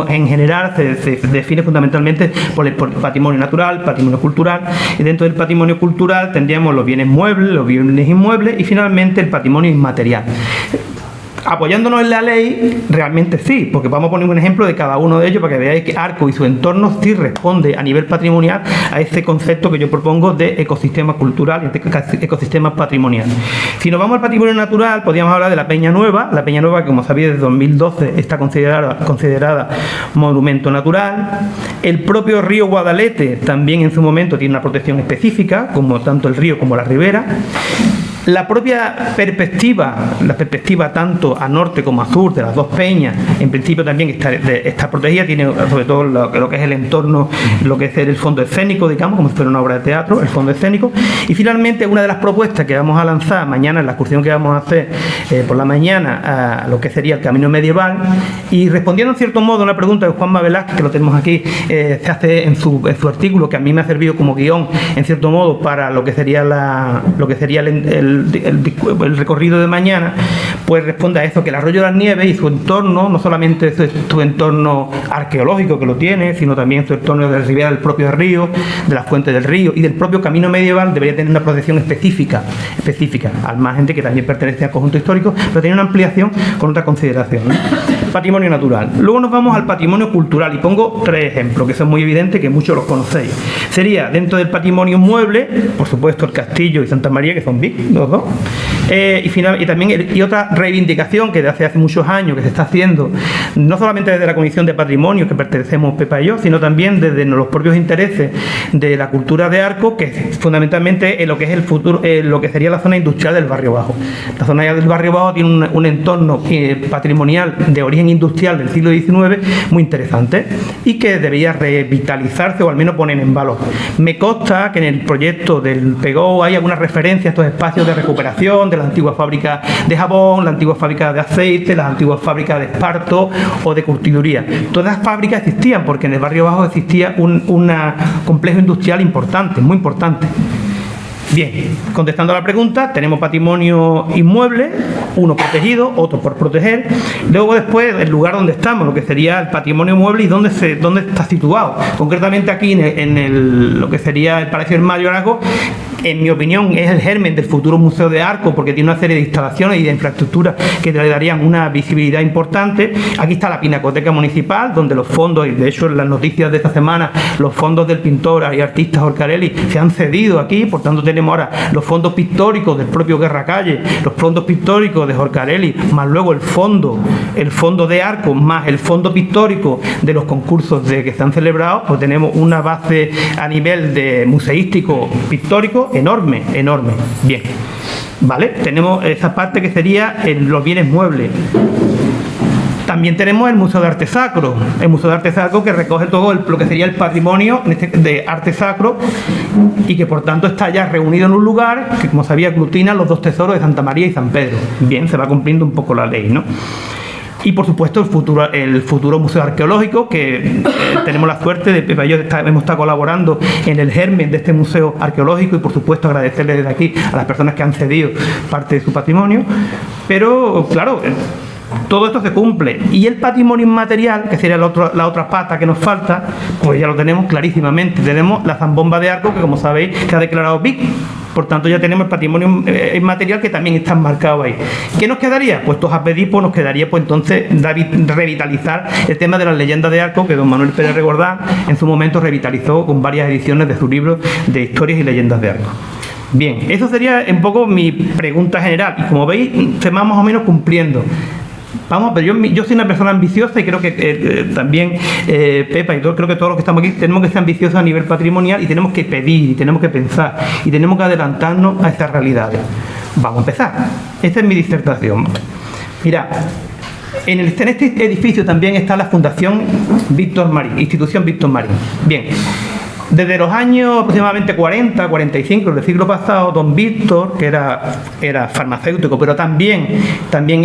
en general se define fundamentalmente por el patrimonio natural, patrimonio cultural, y dentro del patrimonio cultural tendríamos los bienes muebles, los bienes inmuebles y finalmente el patrimonio inmaterial. Apoyándonos en la ley, realmente sí, porque vamos a poner un ejemplo de cada uno de ellos para que veáis que Arco y su entorno sí responde a nivel patrimonial a ese concepto que yo propongo de ecosistema cultural y de ecosistema patrimonial. Si nos vamos al patrimonio natural, podríamos hablar de la Peña Nueva, que como sabéis desde 2012 está considerada monumento natural. El propio río Guadalete también en su momento tiene una protección específica, como tanto el río como la ribera. La propia perspectiva tanto a norte como a sur de las dos peñas, en principio también está protegida, tiene sobre todo lo que es el entorno, lo que es el fondo escénico, digamos, como si fuera una obra de teatro, el fondo escénico. Y finalmente, una de las propuestas que vamos a lanzar mañana en la excursión que vamos a hacer por la mañana a lo que sería el camino medieval, y respondiendo en cierto modo a una pregunta de Juanma Velázquez, que lo tenemos aquí, se hace en su artículo, que a mí me ha servido como guión, en cierto modo, para lo que sería el recorrido de mañana, pues responde a eso, que el Arroyo de las Nieves y su entorno, no solamente su entorno arqueológico que lo tiene, sino también su entorno de la ribera del propio río, de las fuentes del río y del propio camino medieval, debería tener una protección específica, al margen de que también pertenece al conjunto histórico, pero tiene una ampliación con otra consideración, ¿no? Patrimonio natural. Luego nos vamos al patrimonio cultural y pongo tres ejemplos que son muy evidentes, que muchos los conocéis. Sería dentro del patrimonio mueble, por supuesto, el Castillo y Santa María, que son big, los dos. Y otra reivindicación que desde hace muchos años que se está haciendo, no solamente desde la Comisión de Patrimonio que pertenecemos Pepa y yo, sino también desde los propios intereses de la cultura de Arco, que es fundamentalmente en lo que es el futuro, lo que sería la zona industrial del Barrio Bajo. La zona del Barrio Bajo tiene un entorno patrimonial de origen industrial del siglo XIX muy interesante y que debería revitalizarse o al menos poner en valor. Me consta que en el proyecto del PEGO hay alguna referencia a estos espacios de recuperación de la antigua fábrica de jabón, la antigua fábrica de aceite, las antiguas fábricas de esparto o de curtiduría. Todas las fábricas existían porque en el barrio bajo existía un complejo industrial importante, muy importante. Bien, contestando a la pregunta, tenemos patrimonio inmueble, uno protegido, otro por proteger. Luego después el lugar donde estamos, lo que sería el patrimonio inmueble y dónde está situado. Concretamente aquí en lo que sería el Palacio del Mayorazgo, en mi opinión es el germen del futuro Museo de Arco, porque tiene una serie de instalaciones y de infraestructuras que le darían una visibilidad importante. Aquí está la Pinacoteca Municipal, donde los fondos, y de hecho en las noticias de esta semana, los fondos del pintor y artista Orcarelli se han cedido aquí, por tanto tenemos ahora los fondos pictóricos del propio Guerracalle, los fondos pictóricos de Orcarelli, más luego el fondo de Arco, más el fondo pictórico de los concursos que se han celebrado, pues tenemos una base a nivel de museístico pictórico enorme. Bien, vale, tenemos esa parte que sería los bienes muebles. También tenemos el Museo de Arte Sacro, que recoge todo lo que sería el patrimonio de arte sacro y que por tanto está ya reunido en un lugar que, como sabía, aglutina los dos tesoros de Santa María y San Pedro. Bien, se va cumpliendo un poco la ley, ¿no? Y por supuesto el futuro Museo Arqueológico, que tenemos la suerte de Pepa y yo hemos estado colaborando en el germen de este Museo Arqueológico, y por supuesto agradecerle desde aquí a las personas que han cedido parte de su patrimonio. Pero claro, todo esto se cumple, y el patrimonio inmaterial, que sería la otra pata que nos falta, pues ya lo tenemos clarísimamente. Tenemos la zambomba de Arco, que como sabéis se ha declarado BIC. Por tanto, ya tenemos el patrimonio inmaterial que también está enmarcado ahí. ¿Qué nos quedaría? Pues todos a pedir, pues nos quedaría pues entonces revitalizar el tema de las leyendas de Arco, que don Manuel Pérez Regordán en su momento revitalizó con varias ediciones de su libro de historias y leyendas de Arco. Bien, eso sería un poco mi pregunta general, y como veis se va más o menos cumpliendo. Vamos, pero yo soy una persona ambiciosa, y creo que también Pepa y creo que todos los que estamos aquí tenemos que ser ambiciosos a nivel patrimonial, y tenemos que pedir, y tenemos que pensar, y tenemos que adelantarnos a estas realidades. Vamos a empezar. Esta es mi disertación. Mira, en este edificio también está la Fundación Víctor Marín, Institución Víctor Marín. Bien. Desde los años aproximadamente 40, 45 del siglo pasado, don Víctor, que era farmacéutico, pero también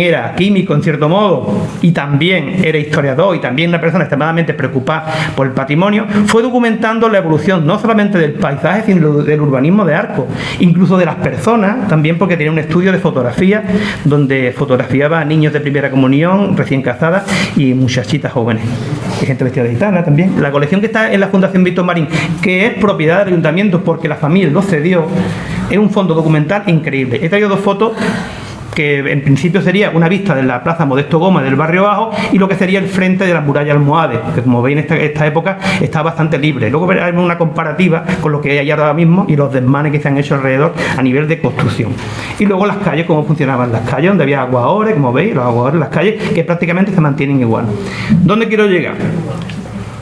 era químico en cierto modo, y también era historiador, y también una persona extremadamente preocupada por el patrimonio, fue documentando la evolución no solamente del paisaje, sino del urbanismo de Arco, incluso de las personas, también porque tenía un estudio de fotografía, donde fotografiaba a niños de primera comunión, recién casadas, y muchachitas jóvenes, y gente vestida de gitana también. La colección que está en la Fundación Víctor Marín, que es propiedad del ayuntamiento porque la familia lo cedió, es un fondo documental increíble. He traído dos fotos que en principio sería una vista de la Plaza Modesto Gómez del barrio bajo, y lo que sería el frente de la muralla Almohades, que como veis en esta época está bastante libre. Luego veremos una comparativa con lo que hay ahora mismo y los desmanes que se han hecho alrededor a nivel de construcción. Y luego las calles, cómo funcionaban las calles, donde había aguadores, como veis, los aguadores, las calles, que prácticamente se mantienen igual. ¿Dónde quiero llegar?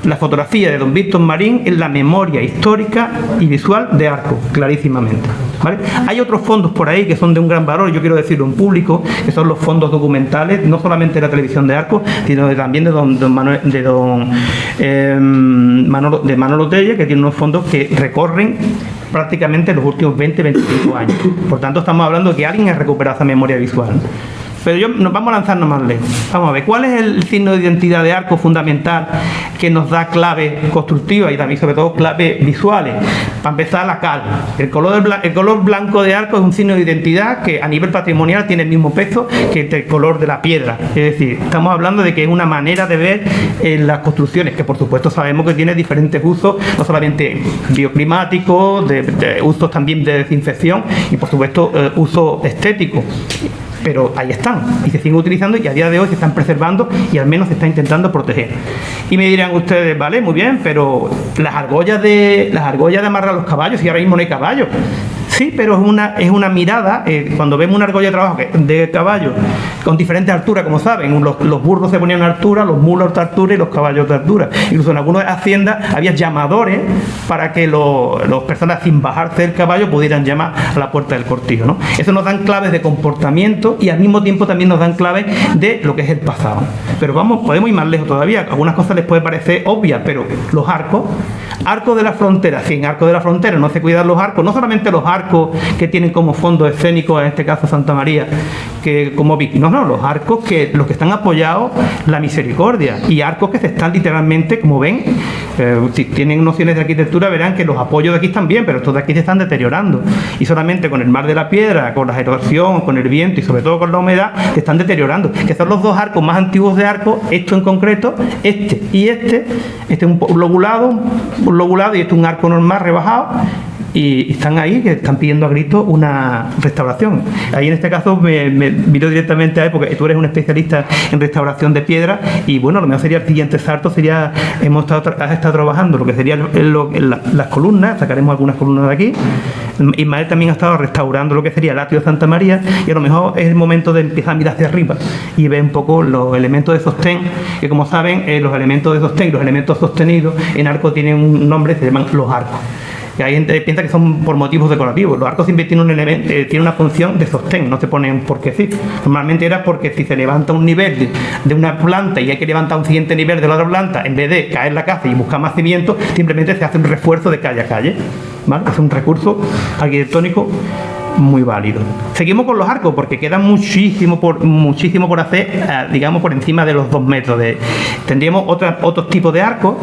La fotografía de don Víctor Marín es la memoria histórica y visual de Arco, clarísimamente, ¿vale? Hay otros fondos por ahí que son de un gran valor, yo quiero decirlo en público, que son los fondos documentales, no solamente de la televisión de Arco, sino también de Manolo Telle, que tiene unos fondos que recorren prácticamente los últimos 20-25 años. Por tanto, estamos hablando de que alguien ha recuperado esa memoria visual. Pero nos vamos a lanzarnos más lejos. Vamos a ver, ¿cuál es el signo de identidad de Arco fundamental que nos da claves constructivas y también sobre todo claves visuales? Para empezar, la cal. El color blanco de Arco es un signo de identidad que a nivel patrimonial tiene el mismo peso que el color de la piedra. Es decir, estamos hablando de que es una manera de ver las construcciones, que por supuesto sabemos que tiene diferentes usos, no solamente bioclimáticos, de usos también de desinfección y por supuesto uso estético. Pero ahí están y se siguen utilizando, y a día de hoy se están preservando y al menos se está intentando proteger. Y me dirán ustedes, vale, muy bien, pero las argollas de amarrar a los caballos, y ahora mismo no hay caballos. Sí, pero es una mirada, cuando vemos una argolla de caballo con diferentes alturas, como saben, los burros se ponían a altura, los mulos a otra altura y los caballos a otra altura. Incluso en algunas haciendas había llamadores para que las personas sin bajarse del caballo pudieran llamar a la puerta del cortijo, ¿no? Eso nos dan claves de comportamiento y al mismo tiempo también nos dan claves de lo que es el pasado. Pero podemos ir más lejos todavía. Algunas cosas les puede parecer obvias, pero los arcos de la frontera, si en Arco de la Frontera no se cuidan los arcos, no solamente los arcos arcos que tienen como fondo escénico, en este caso Santa María, que como no, los arcos los que están apoyados la misericordia, y arcos que se están literalmente, como ven, si tienen nociones de arquitectura verán que los apoyos de aquí están bien, pero estos de aquí se están deteriorando, y solamente con el mar de la piedra, con la erosión, con el viento y sobre todo con la humedad se están deteriorando, que son los dos arcos más antiguos de arco, esto en concreto, este es un lobulado y este es un arco normal rebajado, y están ahí que están pidiendo a gritos una restauración. Ahí en este caso me miro directamente a él, porque tú eres un especialista en restauración de piedra, y bueno, lo mejor sería el siguiente salto, has estado trabajando lo que serían las columnas, sacaremos algunas columnas de aquí. Ismael también ha estado restaurando lo que sería el atrio de Santa María, y a lo mejor es el momento de empezar a mirar hacia arriba y ver un poco los elementos de sostén, que como saben, los elementos de sostén y los elementos sostenidos en arco tienen un nombre, se llaman los arcos. Que hay gente que piensa que son por motivos decorativos. Los arcos siempre tienen tienen una función de sostén, no se ponen porque sí. Normalmente era porque si se levanta un nivel de una planta y hay que levantar un siguiente nivel de la otra planta, en vez de caer la casa y buscar más cimientos, simplemente se hace un refuerzo de calle a calle, ¿vale? Es un recurso arquitectónico muy válido. Seguimos con los arcos porque queda muchísimo por hacer, digamos, por encima de los 2 metros. Tendríamos otros tipos de arcos,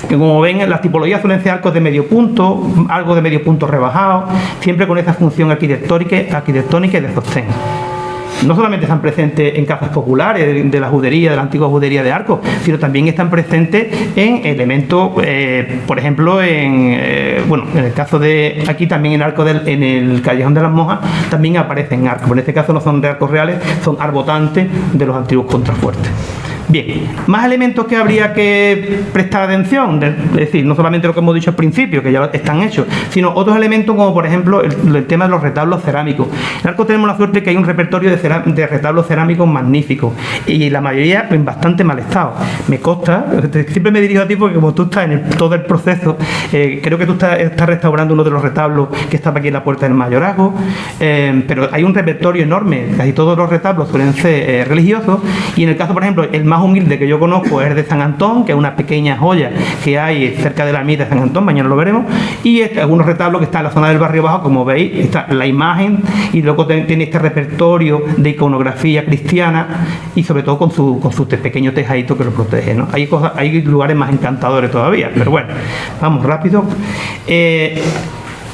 que como ven, las tipologías suelen ser arcos de medio punto, algo de medio punto rebajado, siempre con esa función arquitectónica y de sostén. No solamente están presentes en casas populares de la judería, de la antigua judería de arcos, sino también están presentes en elementos, por ejemplo, en el caso de aquí también en el Callejón de las Monjas también aparecen arcos. En este caso no son de arcos reales, son arbotantes de los antiguos contrafuertes. Bien, más elementos que habría que prestar atención, es decir, no solamente lo que hemos dicho al principio, que ya están hechos, sino otros elementos como por ejemplo el tema de los retablos cerámicos. En arco tenemos la suerte que hay un repertorio de retablos cerámicos magníficos, y la mayoría en bastante mal estado. Me consta, siempre me dirijo a ti porque como tú estás en todo el proceso, creo que tú estás restaurando uno de los retablos que estaba aquí en la puerta del Mayorazgo, pero hay un repertorio enorme, casi todos los retablos suelen ser religiosos, y en el caso, por ejemplo, el más humilde que yo conozco es de San Antón, que es una pequeña joya que hay cerca de la ermita de San Antón, mañana lo veremos, y algunos retablos que están en la zona del barrio bajo, como veis, está la imagen, y luego tiene este repertorio de iconografía cristiana, y sobre todo con su pequeño tejadito que lo protege, ¿no? Hay lugares más encantadores todavía, pero bueno, vamos rápido.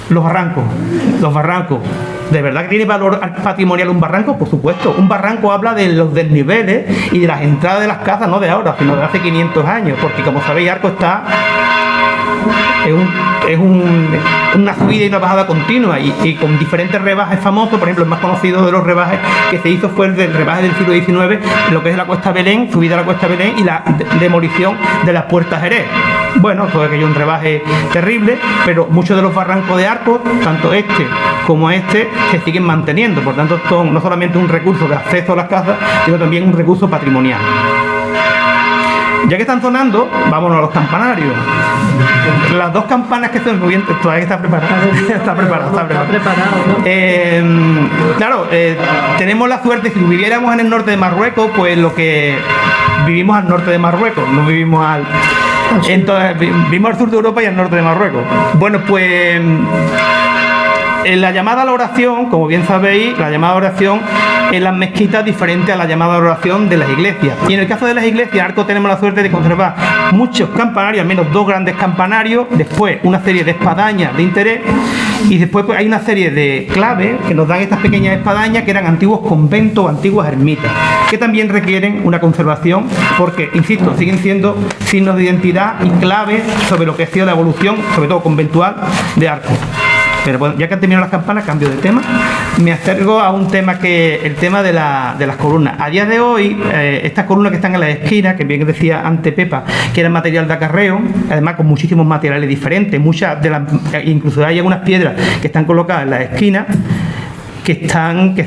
Los barrancos. ¿De verdad que tiene valor patrimonial un barranco? Por supuesto. Un barranco habla de los desniveles y de las entradas de las casas, no de ahora, sino de hace 500 años, porque como sabéis, Arco está una subida y una bajada continua, y con diferentes rebajes famosos. Por ejemplo, el más conocido de los rebajes que se hizo fue el del rebaje del siglo XIX, lo que es la Cuesta Belén, subida a la Cuesta Belén, y la demolición de las Puertas Jerez. Bueno, todo aquello un rebaje terrible, pero muchos de los barrancos de Arco, tanto este como este, se siguen manteniendo. Por tanto, son no solamente un recurso de acceso a las casas, sino también un recurso patrimonial. Ya que están sonando, vámonos a los campanarios. Las dos campanas que son muy bien, todavía está preparado. Está preparado, ¿no? Claro, tenemos la suerte, si viviéramos en el norte de Marruecos, pues lo que vivimos al norte de Marruecos, no vivimos entonces vivimos al sur de Europa y al norte de Marruecos. Bueno, pues en la llamada a la oración, como bien sabéis, la llamada a la oración en las mezquitas diferente a la llamada a la oración de las iglesias. Y en el caso de las iglesias, Arco tenemos la suerte de conservar muchos campanarios, al menos 2 grandes campanarios, después una serie de espadañas de interés, y después pues, hay una serie de claves que nos dan estas pequeñas espadañas que eran antiguos conventos, antiguas ermitas, que también requieren una conservación porque, insisto, siguen siendo signos de identidad y claves sobre lo que ha sido la evolución, sobre todo conventual, de Arco. Pero bueno, ya que han terminado las campanas, cambio de tema. Me acerco a un tema el tema de las columnas. A día de hoy, estas columnas que están en la esquina, que bien decía antes Pepa, que eran material de acarreo, además con muchísimos materiales diferentes, incluso hay algunas piedras que están colocadas en la esquina, que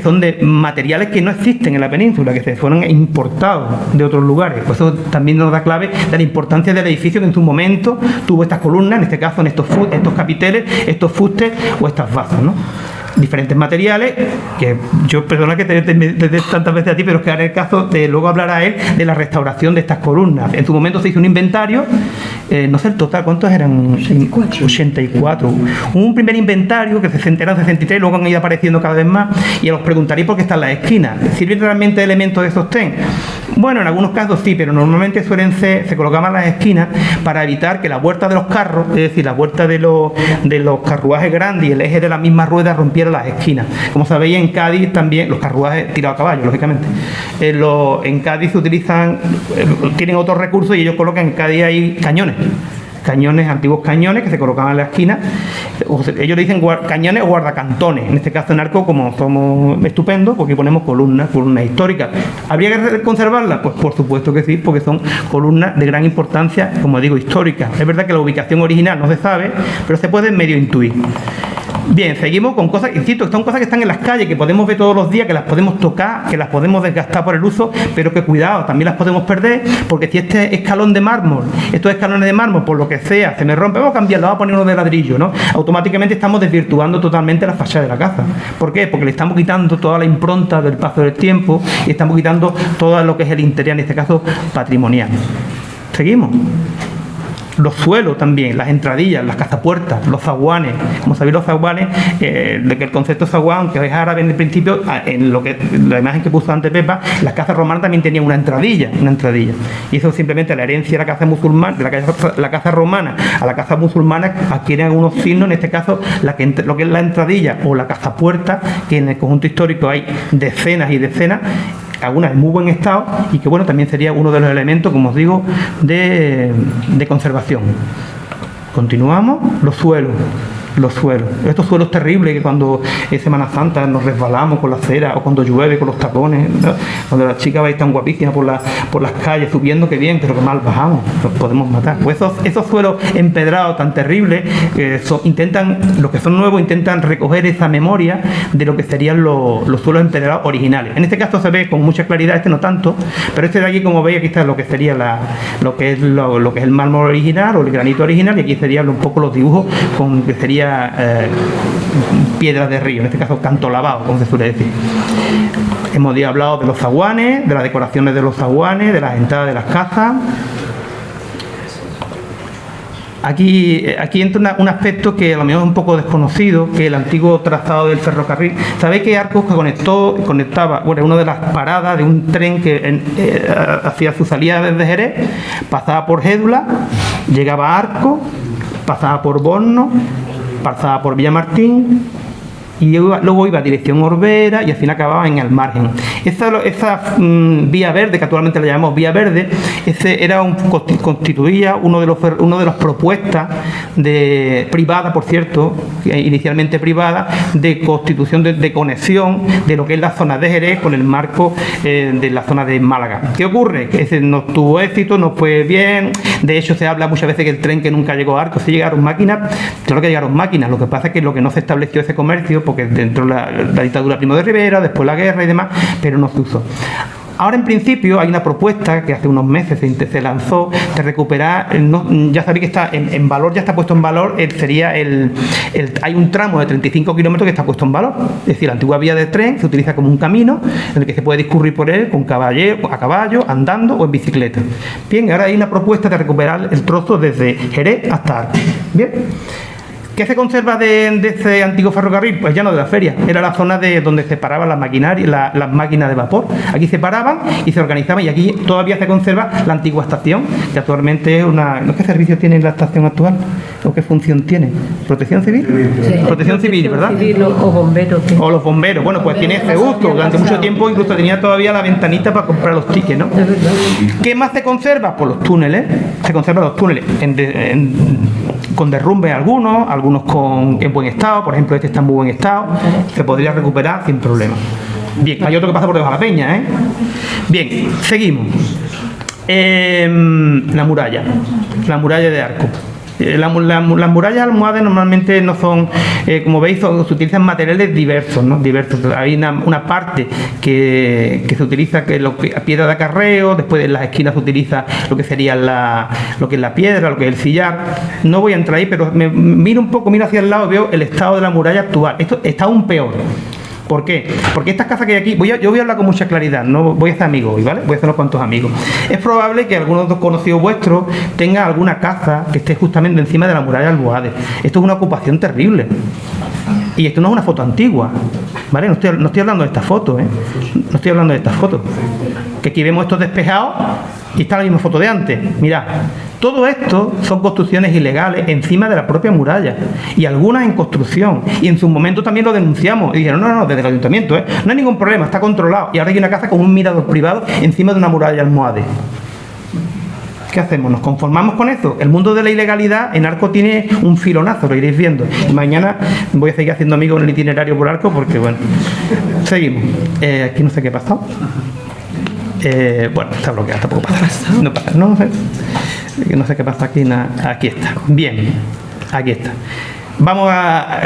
son de materiales que no existen en la península, que se fueron importados de otros lugares. Pues eso también nos da clave de la importancia del edificio que en su momento tuvo estas columnas, en este caso en estos capiteles, estos fustes o estas basas, ¿no? diferentes materiales, que yo, perdona que te dé tantas veces a ti, pero es que ahora el caso de luego hablará él de la restauración de estas columnas. En su momento se hizo un inventario, no sé el total, ¿cuántos eran? 84. Un primer inventario que se enteran 63, luego han ido apareciendo cada vez más, y os preguntaréis por qué están las esquinas. ¿Sirven realmente de elementos de sostén? Bueno, en algunos casos sí, pero normalmente se colocaban las esquinas para evitar que la vuelta de los carros, es decir, la vuelta de los carruajes grandes y el eje de la misma rueda rompiera las esquinas. Como sabéis, en Cádiz también, los carruajes tirados a caballo, lógicamente, en Cádiz se utilizan, tienen otros recursos y ellos colocan, en Cádiz hay cañones, antiguos cañones que se colocaban en la esquina. Ellos dicen cañones o guardacantones. En este caso en Arco, como somos estupendos, porque ponemos columnas históricas. ¿Habría que conservarlas? Pues por supuesto que sí, porque son columnas de gran importancia, como digo, históricas. Es verdad que la ubicación original no se sabe, pero se puede medio intuir. Bien, seguimos con cosas, insisto, son cosas que están en las calles, que podemos ver todos los días, que las podemos tocar, que las podemos desgastar por el uso, pero que cuidado, también las podemos perder, porque si este escalón de mármol, estos escalones de mármol, por lo que sea, se me rompe, vamos a cambiarlo, vamos a poner uno de ladrillo, ¿no? Automáticamente estamos desvirtuando totalmente la fachada de la casa. ¿Por qué? Porque le estamos quitando toda la impronta del paso del tiempo y estamos quitando todo lo que es el interior, en este caso patrimonial. ¿Seguimos? Los suelos también, las entradillas, las cazapuertas, los zaguanes. Como sabéis, los zaguanes, de que el concepto zaguán, que es árabe en el principio, en lo que la imagen que puso antes Pepa, las casas romanas también tenían una entradilla. Y eso simplemente la herencia de la caza musulmana, de la caza romana a la caza musulmana adquieren algunos signos, en este caso lo que es la entradilla o la cazapuerta, que en el conjunto histórico hay decenas y decenas, algunas en muy buen estado, y que bueno, también sería uno de los elementos, como os digo, de conservación. Continuamos. Los suelos. Estos suelos terribles que cuando es Semana Santa nos resbalamos con la acera, o cuando llueve con los tapones, ¿no? Cuando las chicas vais tan guapísimas por las calles subiendo, que bien, pero que mal bajamos, nos podemos matar. Pues esos suelos empedrados tan terribles, los que son nuevos intentan recoger esa memoria de lo que serían los suelos empedrados originales. En este caso se ve con mucha claridad, este no tanto, pero este de aquí, como veis, aquí está lo que sería lo que es el mármol original o el granito original, y aquí serían un poco los dibujos con que sería piedras de río, en este caso canto lavado, como se suele decir. Hemos hablado de los zaguanes, de las decoraciones de los zaguanes, de las entradas de las casas. Aquí entra un aspecto que a lo mejor es un poco desconocido, que es el antiguo trazado del ferrocarril. ¿Sabéis que Arcos conectaba, bueno, una de las paradas de un tren que hacía su salida desde Jerez, pasaba por Gédula, llegaba a Arcos, pasaba por Borno, pasaba por Villamartín y luego iba a dirección Orbera y al fin acababa en el margen. Esa vía verde, que actualmente la llamamos vía verde, constituía uno de las propuestas privada, por cierto, inicialmente privada, de constitución de conexión de lo que es la zona de Jerez con el marco de la zona de Málaga. ¿Qué ocurre? Que ese no tuvo éxito, no fue bien. De hecho, se habla muchas veces que el tren que nunca llegó a Arcos, sí llegaron máquinas. Claro que llegaron máquinas, lo que pasa es que lo que no se estableció ese comercio, porque dentro de la dictadura Primo de Rivera, después la guerra y demás, pero no se usó. Ahora, en principio, hay una propuesta que hace unos meses se lanzó de recuperar, ya sabéis que está en valor, ya está puesto en valor, hay un tramo de 35 kilómetros que está puesto en valor. Es decir, la antigua vía de tren se utiliza como un camino en el que se puede discurrir por él a caballo, andando o en bicicleta. Bien, ahora hay una propuesta de recuperar el trozo desde Jerez hasta Arcos. Bien. ¿Qué se conserva de ese antiguo ferrocarril? Pues llano de la feria. Era la zona de donde se paraban las máquinas de vapor. Aquí se paraban y se organizaban, y aquí todavía se conserva la antigua estación, que actualmente es una... ¿No? ¿Qué servicio tiene la estación actual? ¿O qué función tiene? ¿Protección civil? Sí. Protección civil, ¿verdad? Civil o bomberos. Sí. O los bomberos. Bueno, pues tiene ese uso. Durante mucho tiempo incluso tenía todavía la ventanita para comprar los tickets, ¿no? ¿Qué más se conserva? Pues los túneles. Se conservan los túneles con derrumbe algunos en buen estado. Por ejemplo, este está en muy buen estado, se podría recuperar sin problema. Bien, hay otro que pasa por debajo de la peña, ¿eh? Bien, seguimos. La muralla de Arcos. Las murallas almohades normalmente no son, como veis, se utilizan materiales diversos, ¿no? Diversos. Hay una parte que se utiliza piedra de acarreo, después en las esquinas se utiliza lo que sería lo que es la piedra, lo que es el sillar. No voy a entrar ahí, pero miro hacia el lado y veo el estado de la muralla actual. Esto está aún peor. ¿Por qué? Porque estas casas que hay aquí, yo voy a hablar con mucha claridad, no voy a hacer amigos hoy, ¿vale? Voy a hacer unos cuantos amigos. Es probable que algunos conocidos vuestros tengan alguna casa que esté justamente encima de la muralla almohade. Esto es una ocupación terrible. Y esto no es una foto antigua, ¿vale? No estoy hablando de esta foto, ¿eh? No estoy hablando de esta foto. Que aquí vemos esto despejado y está la misma foto de antes. Mirad, todo esto son construcciones ilegales encima de la propia muralla y algunas en construcción. Y en su momento también lo denunciamos y dijeron, no, desde el ayuntamiento, no hay ningún problema, está controlado. Y ahora hay una casa con un mirador privado encima de una muralla almohade. ¿Qué hacemos? ¿Nos conformamos con eso? El mundo de la ilegalidad en Arco tiene un filonazo, lo iréis viendo. Y mañana voy a seguir haciendo amigos en el itinerario por Arco porque, bueno, seguimos. Aquí no sé qué ha pasado. Bueno, está bloqueado, tampoco pasa. No pasa, no sé qué pasa aquí. Aquí está. Bien, aquí está. Vamos a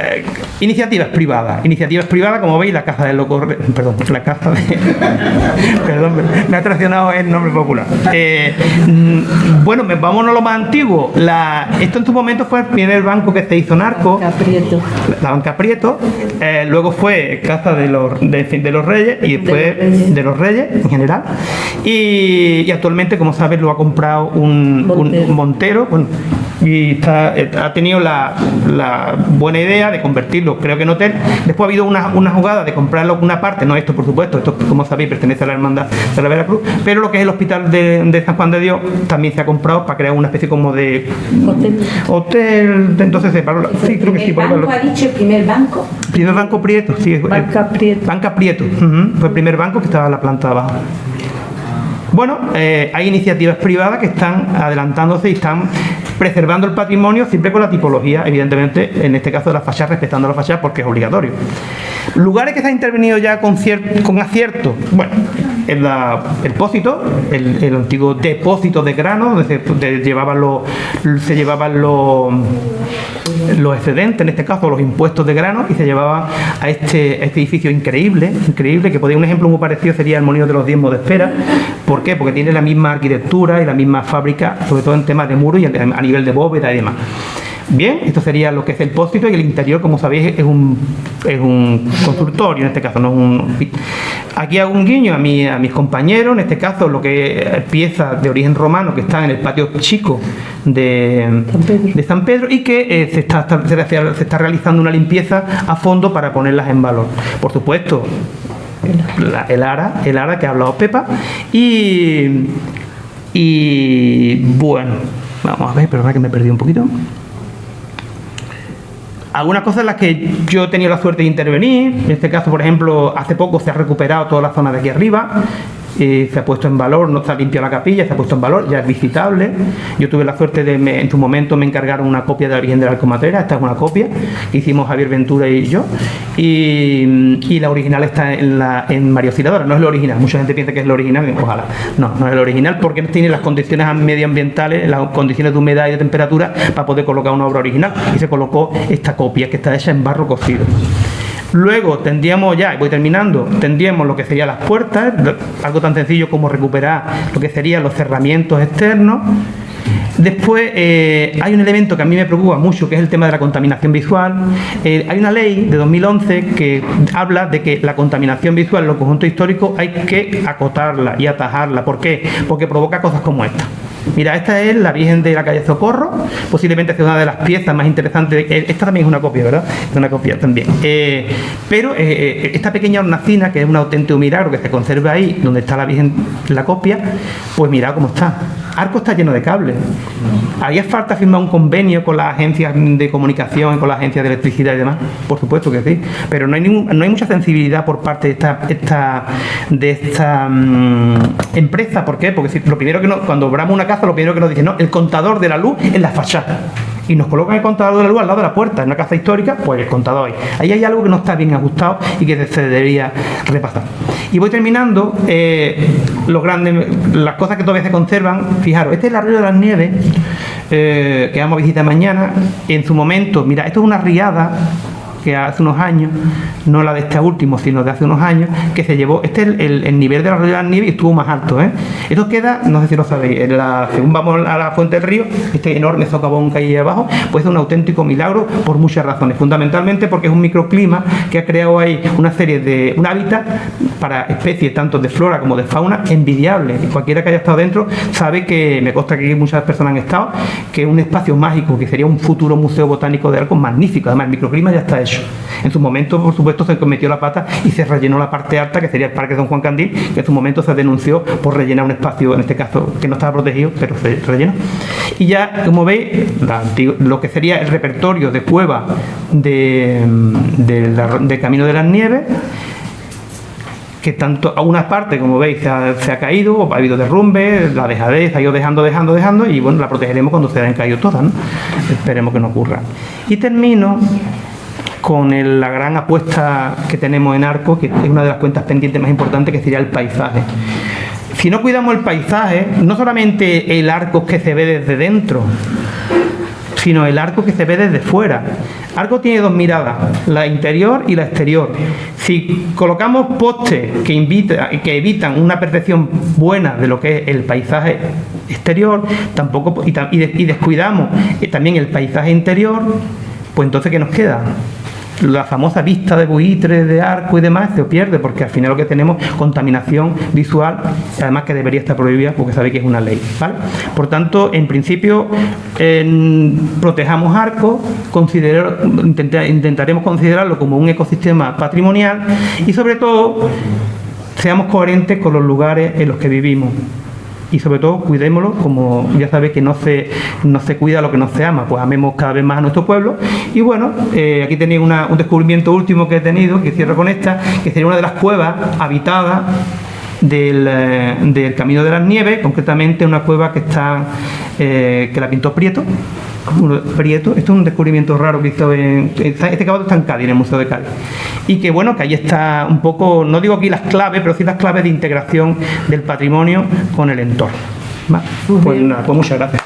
iniciativas privadas. Iniciativas privadas, como veis, la Caza del Loco... Perdón, la Caza de... Perdón, me ha traicionado el nombre popular. Bueno, vámonos a lo más antiguo. Esto en su momento fue el primer banco que se hizo en Arco. La Banca Prieto. Luego fue Caza de los Reyes y después de los Reyes en general. Y actualmente, como sabes, lo ha comprado un Montero. Bueno, y ha tenido la buena idea de convertirlo, creo que en hotel. Después ha habido una jugada de comprarlo una parte, no esto por supuesto, esto como sabéis pertenece a la Hermandad de la Veracruz, pero lo que es el hospital de San Juan de Dios también se ha comprado para crear una especie como de hotel. Entonces sí, creo que sí. ¿Banco ha dicho el primer banco? Primer banco Prieto, sí. Banca Prieto. Banca Prieto, fue el primer banco que estaba en la planta de abajo. Bueno, hay iniciativas privadas que están adelantándose y están preservando el patrimonio siempre con la tipología, evidentemente, en este caso de las fachadas, respetando las fachadas porque es obligatorio. Lugares que se ha intervenido ya con acierto, bueno, el Pósito, el antiguo depósito de grano, donde se llevaban los excedentes, en este caso los impuestos de grano, y se llevaba a este edificio increíble, que podría un ejemplo muy parecido sería el Molino de los Diezmos de Espera. ¿Por qué? Porque tiene la misma arquitectura y la misma fábrica, sobre todo en temas de muros y a nivel de bóveda y demás. Bien, esto sería lo que es el Pósito, y el interior, como sabéis, es un consultorio, en este caso, no es un... Aquí hago un guiño a mis compañeros, en este caso lo que es piezas de origen romano que están en el patio chico de San Pedro y que se está realizando una limpieza a fondo para ponerlas en valor. Por supuesto, el ara que ha hablado Pepa y bueno, vamos a ver, pero ahora que me perdí un poquito. Algunas cosas en las que yo he tenido la suerte de intervenir, en este caso, por ejemplo, hace poco se ha recuperado toda la zona de aquí arriba, se ha puesto en valor, no se ha limpiado la capilla, se ha puesto en valor, ya es visitable. Yo tuve la suerte en su momento me encargaron una copia de la Virgen de la Alcomatera, esta es una copia que hicimos Javier Ventura y yo, y la original está en María Auxiliadora, no es la original, mucha gente piensa que es la original, ojalá, no es la original porque no tiene las condiciones medioambientales, las condiciones de humedad y de temperatura para poder colocar una obra original, y se colocó esta copia que está hecha en barro cocido. Luego tendríamos tendríamos lo que serían las puertas, algo tan sencillo como recuperar lo que serían los cerramientos externos. Después hay un elemento que a mí me preocupa mucho, que es el tema de la contaminación visual. Hay una ley de 2011 que habla de que la contaminación visual en los conjuntos históricos hay que acotarla y atajarla. ¿Por qué? Porque provoca cosas como esta. Mira, esta es la Virgen de la calle Socorro, posiblemente sea una de las piezas más interesantes. Esta también es una copia, ¿verdad? Es una copia también. Pero esta pequeña hornacina, que es un auténtico milagro que se conserva ahí, donde está la Virgen, la copia, pues mira cómo está. Arco está lleno de cables. ¿Haría falta firmar un convenio con las agencias de comunicación y con las agencias de electricidad y demás? Por supuesto que sí, pero no hay mucha sensibilidad por parte de esta empresa. ¿Por qué? Porque lo primero cuando obramos una casa, lo primero que nos dicen, no, el contador de la luz es la fachada. y nos colocan el contador de la luz al lado de la puerta, en una casa histórica, pues el contador ahí hay algo que no está bien ajustado y que se debería repasar. Y voy terminando. Las cosas que todavía se conservan, fijaros, este es el Arroyo de las Nieves, que vamos a visitar mañana. En su momento, mira, esto es una riada que hace unos años, no la de este último, sino de hace unos años, que se llevó, este es el nivel del Arroyo de las Nieves y estuvo más alto, ¿eh? Esto queda, no sé si lo sabéis, según vamos a la fuente del río, este enorme socavón que hay ahí abajo, pues es un auténtico milagro por muchas razones, fundamentalmente porque es un microclima que ha creado ahí una serie de, un hábitat para especies tanto de flora como de fauna envidiable, y cualquiera que haya estado dentro sabe que, me consta que muchas personas han estado, que es un espacio mágico, que sería un futuro museo botánico de Arcos magnífico. Además el microclima ya está hecho. En su momento, por supuesto, se metió la pata y se rellenó la parte alta, que sería el Parque Don Juan Candil, que en su momento se denunció por rellenar un espacio, en este caso, que no estaba protegido, pero se rellenó. Y ya, como veis, lo que sería el repertorio de cueva del Camino de las Nieves, que tanto a unas partes, como veis, se ha caído, ha habido derrumbes, la dejadez ha ido dejando, y bueno, la protegeremos cuando se hayan caído todas, ¿no? Esperemos que no ocurra. Y termino con la gran apuesta que tenemos en Arcos, que es una de las cuentas pendientes más importantes, que sería el paisaje. Si no cuidamos el paisaje, no solamente el Arcos que se ve desde dentro, sino el Arcos que se ve desde fuera. Arcos tiene dos miradas, la interior y la exterior. Si colocamos postes que evitan una percepción buena de lo que es el paisaje exterior, y descuidamos también el paisaje interior, pues entonces ¿qué nos queda? La famosa vista de buitre, de Arcos y demás se pierde, porque al final lo que tenemos es contaminación visual, además que debería estar prohibida porque sabe que es una ley, ¿vale? Por tanto, en principio, protejamos Arcos, intentaremos considerarlo como un ecosistema patrimonial y, sobre todo, seamos coherentes con los lugares en los que vivimos. Y sobre todo cuidémoslo, como ya sabéis que no se cuida lo que no se ama, pues amemos cada vez más a nuestro pueblo. Y bueno, aquí tenéis un descubrimiento último que he tenido, que cierro con esta, que sería una de las cuevas habitadas del Camino de las Nieves, concretamente una cueva que la pintó Prieto. Esto es un descubrimiento raro que hizo este cavado está en Cádiz, en el Museo de Cádiz, y que bueno, que ahí está un poco, no digo aquí las claves, pero sí las claves de integración del patrimonio con el entorno. ¿Vale? Pues nada, pues muchas gracias.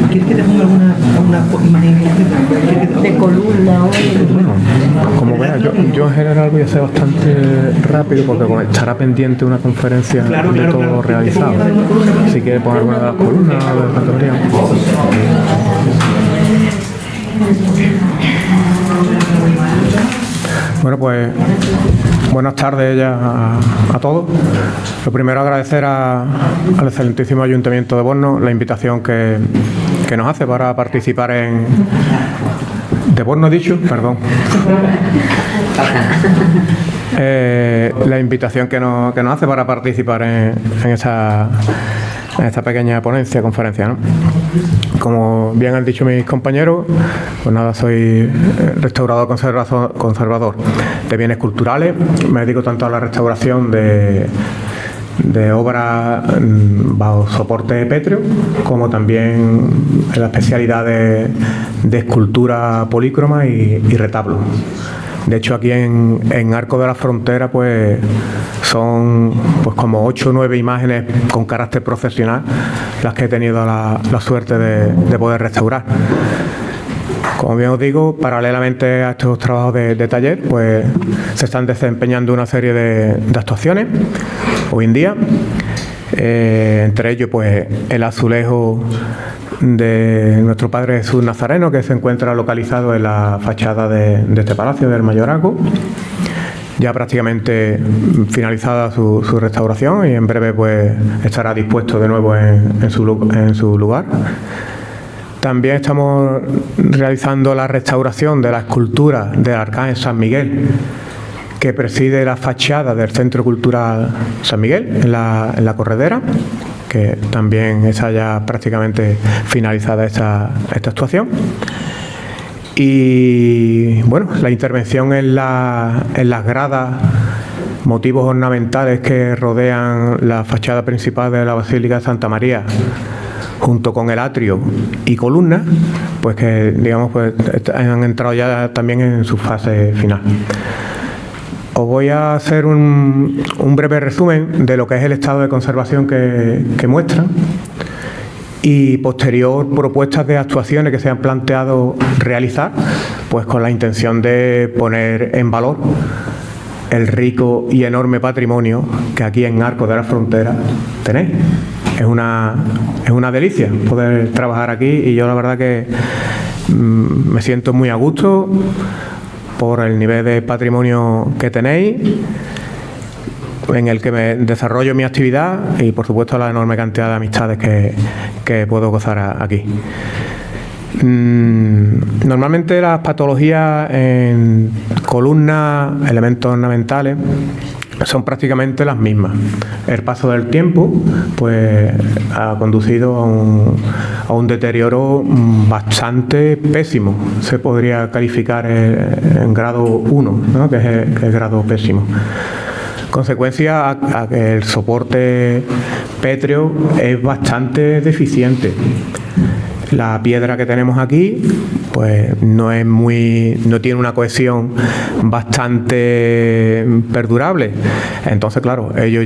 ¿Quieres que te ponga alguna imagen de columna? Como veas, yo en general voy a ser bastante rápido porque estará pendiente una conferencia de todo realizado. Si quieres poner alguna de las columnas de la categoría. Bueno, pues buenas tardes ya a todos. Lo primero, agradecer al excelentísimo Ayuntamiento de Bornos la invitación que nos hace para participar de Bornos, dicho, perdón. La invitación que nos hace para participar en esta pequeña conferencia, ¿no? Como bien han dicho mis compañeros, pues nada, soy restaurador conservador de bienes culturales. Me dedico tanto a la restauración de obras bajo soporte pétreo, como también en la especialidad de escultura polícroma y retablo. De hecho, aquí en Arcos de la Frontera, pues son pues como 8 o 9 imágenes con carácter profesional las que he tenido la suerte de poder restaurar. Como bien os digo, paralelamente a estos trabajos de taller, pues se están desempeñando una serie de actuaciones hoy en día. Entre ellos, pues el azulejo de nuestro Padre Jesús Nazareno, que se encuentra localizado en la fachada de este palacio del Mayorazgo, ya prácticamente finalizada su restauración, y en breve pues estará dispuesto de nuevo en su lugar. También estamos realizando la restauración de la escultura del Arcángel San Miguel, que preside la fachada del Centro Cultural San Miguel en la Corredera. que también está ya prácticamente finalizada esta actuación. Y bueno, la intervención en las gradas, motivos ornamentales que rodean la fachada principal de la Basílica de Santa María, junto con el atrio y columnas, pues que digamos pues han entrado ya también en su fase final. Os voy a hacer un breve resumen de lo que es el estado de conservación que muestran y posterior propuestas de actuaciones que se han planteado realizar, pues con la intención de poner en valor el rico y enorme patrimonio que aquí en Arcos de la Frontera tenéis. Es una delicia poder trabajar aquí y yo la verdad que me siento muy a gusto por el nivel de patrimonio que tenéis, en el que me desarrollo mi actividad y por supuesto la enorme cantidad de amistades que puedo gozar aquí. Normalmente las patologías en columnas, elementos ornamentales, son prácticamente las mismas. El paso del tiempo pues ha conducido a un deterioro bastante pésimo. Se podría calificar en grado 1, ¿no? que es el grado pésimo. Consecuencia a que el soporte pétreo es bastante deficiente. La piedra que tenemos aquí pues no tiene una cohesión bastante perdurable. Entonces, claro, ello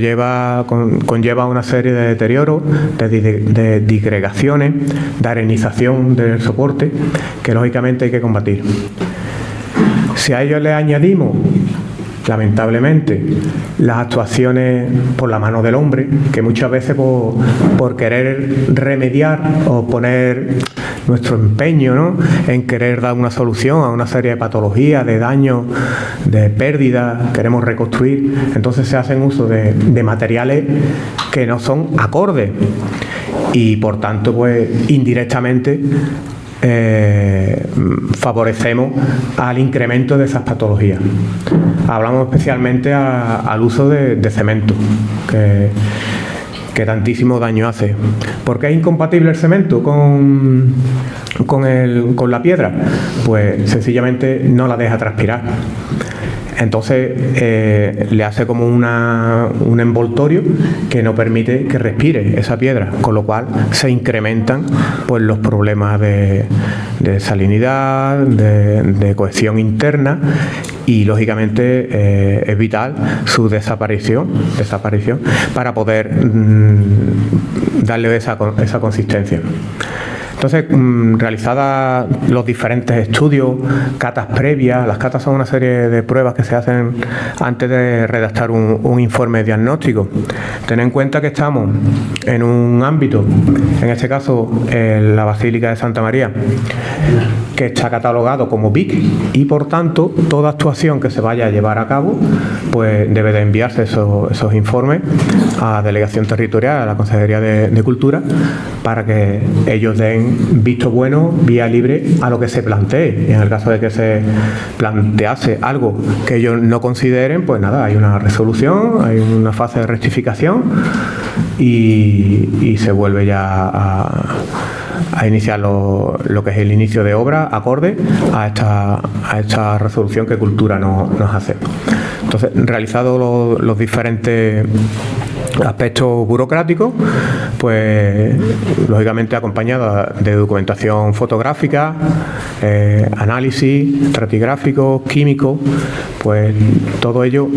conlleva una serie de deterioros, de disgregaciones, de arenización del soporte, que lógicamente hay que combatir. Si a ello le añadimos, lamentablemente, las actuaciones por la mano del hombre, que muchas veces por querer remediar o poner nuestro empeño, ¿no?, en querer dar una solución a una serie de patologías, de daños, de pérdidas, queremos reconstruir, entonces se hacen uso de materiales que no son acordes y por tanto pues indirectamente favorecemos al incremento de esas patologías. Hablamos especialmente al uso de cemento, que tantísimo daño hace. ¿Por qué es incompatible el cemento con la piedra? Pues sencillamente no la deja transpirar. Entonces le hace como un envoltorio que no permite que respire esa piedra, con lo cual se incrementan pues los problemas de salinidad, de cohesión interna y lógicamente es vital su desaparición para poder darle esa consistencia. Entonces, realizadas los diferentes estudios, catas previas, las catas son una serie de pruebas que se hacen antes de redactar un informe diagnóstico. Tened en cuenta que estamos en un ámbito, en este caso en la Basílica de Santa María, que está catalogado como BIC y por tanto toda actuación que se vaya a llevar a cabo pues debe de enviarse esos informes a Delegación Territorial, a la Consejería de Cultura, para que ellos den visto bueno, vía libre a lo que se plantee. Y en el caso de que se plantease algo que ellos no consideren, pues nada, hay una resolución, hay una fase de rectificación y se vuelve ya a iniciar lo que es el inicio de obra acorde a esta resolución que Cultura nos hace. Entonces, realizados los diferentes aspectos burocráticos, pues lógicamente acompañado de documentación fotográfica, análisis estratigráfico, químico, pues todo ello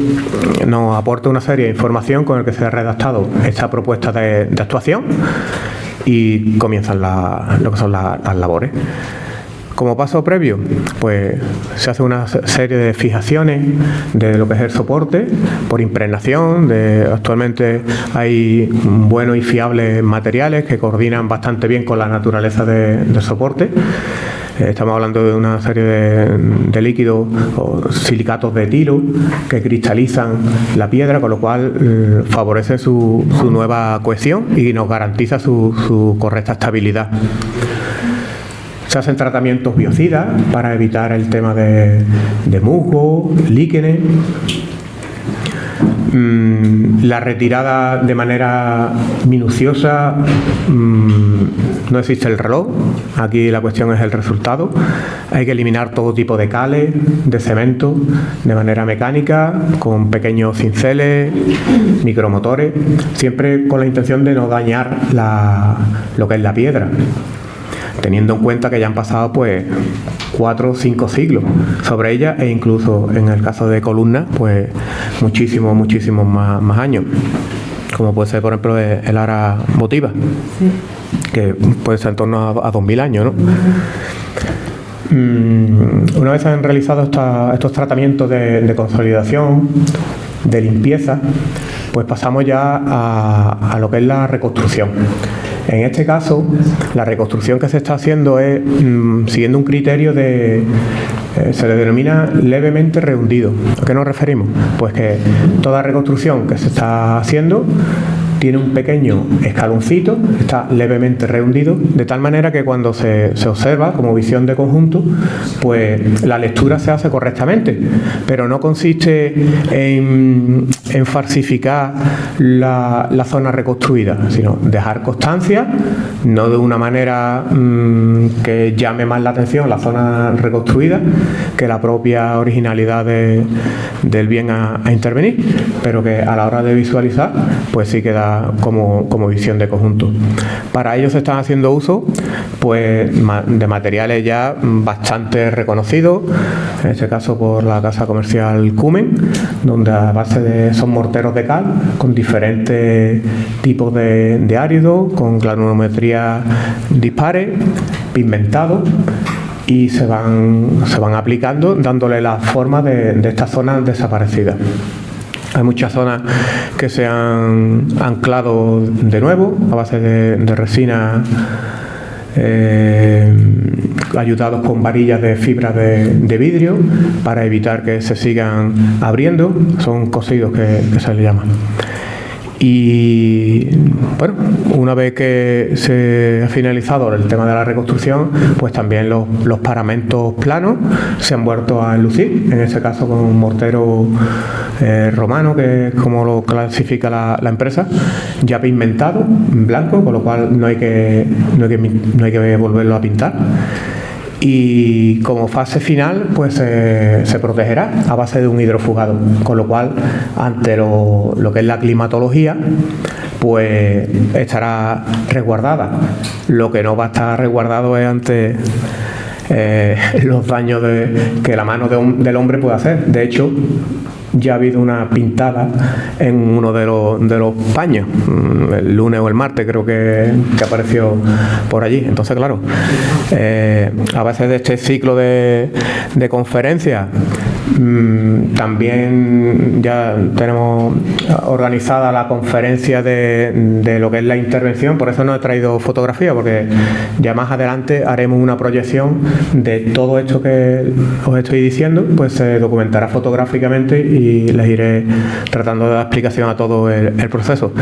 nos aporta una serie de información con el que se ha redactado esta propuesta de actuación y comienzan lo que son las labores. Como paso previo, pues se hace una serie de fijaciones de lo que es el soporte por impregnación. Actualmente hay buenos y fiables materiales que coordinan bastante bien con la naturaleza del soporte. Estamos hablando de una serie de líquidos o silicatos de etilo que cristalizan la piedra, con lo cual favorece su nueva cohesión y nos garantiza su correcta estabilidad. Se hacen tratamientos biocidas para evitar el tema de musgo, líquenes. La retirada de manera minuciosa, no existe el reloj, aquí la cuestión es el resultado. Hay que eliminar todo tipo de cales, de cemento, de manera mecánica, con pequeños cinceles, micromotores, siempre con la intención de no dañar lo que es la piedra, teniendo en cuenta que ya han pasado pues 4 o 5 siglos sobre ella, e incluso en el caso de columnas pues muchísimos más años, como puede ser por ejemplo el ara votiva, sí, que puede ser en torno a 2000 años, ¿no? Una vez se han realizado estos tratamientos de consolidación, de limpieza, pues pasamos ya a lo que es la reconstrucción. En este caso, la reconstrucción que se está haciendo es siguiendo un criterio se le denomina levemente rehundido. ¿A qué nos referimos? Pues que toda reconstrucción que se está haciendo tiene un pequeño escaloncito, está levemente rehundido, de tal manera que cuando se observa como visión de conjunto, pues la lectura se hace correctamente, pero no consiste en falsificar la zona reconstruida, sino dejar constancia, no de una manera que llame más la atención la zona reconstruida que la propia originalidad del bien a intervenir, pero que a la hora de visualizar, pues sí queda como visión de conjunto. Para ello se están haciendo uso pues de materiales ya bastante reconocidos, en este caso por la casa comercial Cumen, donde a base son morteros de cal con diferentes tipos de áridos, con granulometría dispares, pigmentados, y se van aplicando, dándole la forma de estas zonas desaparecidas. Hay muchas zonas que se han anclado de nuevo a base de resina, ayudados con varillas de fibra de vidrio para evitar que se sigan abriendo. Son cosidos que se le llaman. Y bueno, una vez que se ha finalizado el tema de la reconstrucción, pues también los paramentos planos se han vuelto a enlucir, en este caso con un mortero romano, que es como lo clasifica la empresa, ya pigmentado, en blanco, con lo cual no hay que volverlo a pintar. Y como fase final pues se protegerá a base de un hidrofugado, con lo cual ante lo que es la climatología pues estará resguardada. Lo que no va a estar resguardado es ante los daños que la mano del hombre puede hacer. De hecho, ya ha habido una pintada en uno de los paños, el lunes o el martes creo que apareció por allí. Entonces, claro, a base de este ciclo de conferencias, también ya tenemos organizada la conferencia de lo que es la intervención. Por eso no he traído fotografía, porque ya más adelante haremos una proyección de todo esto que os estoy diciendo, pues se documentará fotográficamente y les iré tratando de dar explicación a todo el proceso.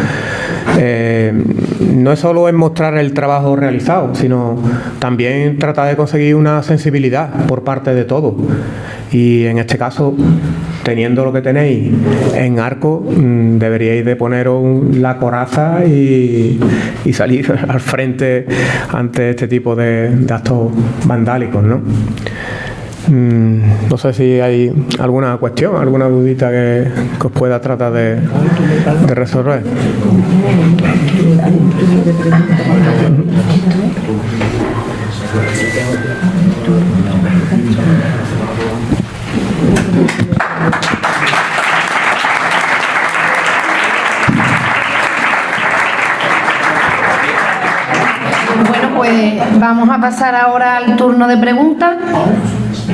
No es solo en mostrar el trabajo realizado, sino también tratar de conseguir una sensibilidad por parte de todos. Y en este caso, teniendo lo que tenéis en arco, deberíais de poneros la coraza y salir al frente ante este tipo de actos vandálicos, ¿no? No sé si hay alguna cuestión, alguna dudita que os pueda tratar de resolver. Bueno, pues vamos a pasar ahora al turno de preguntas,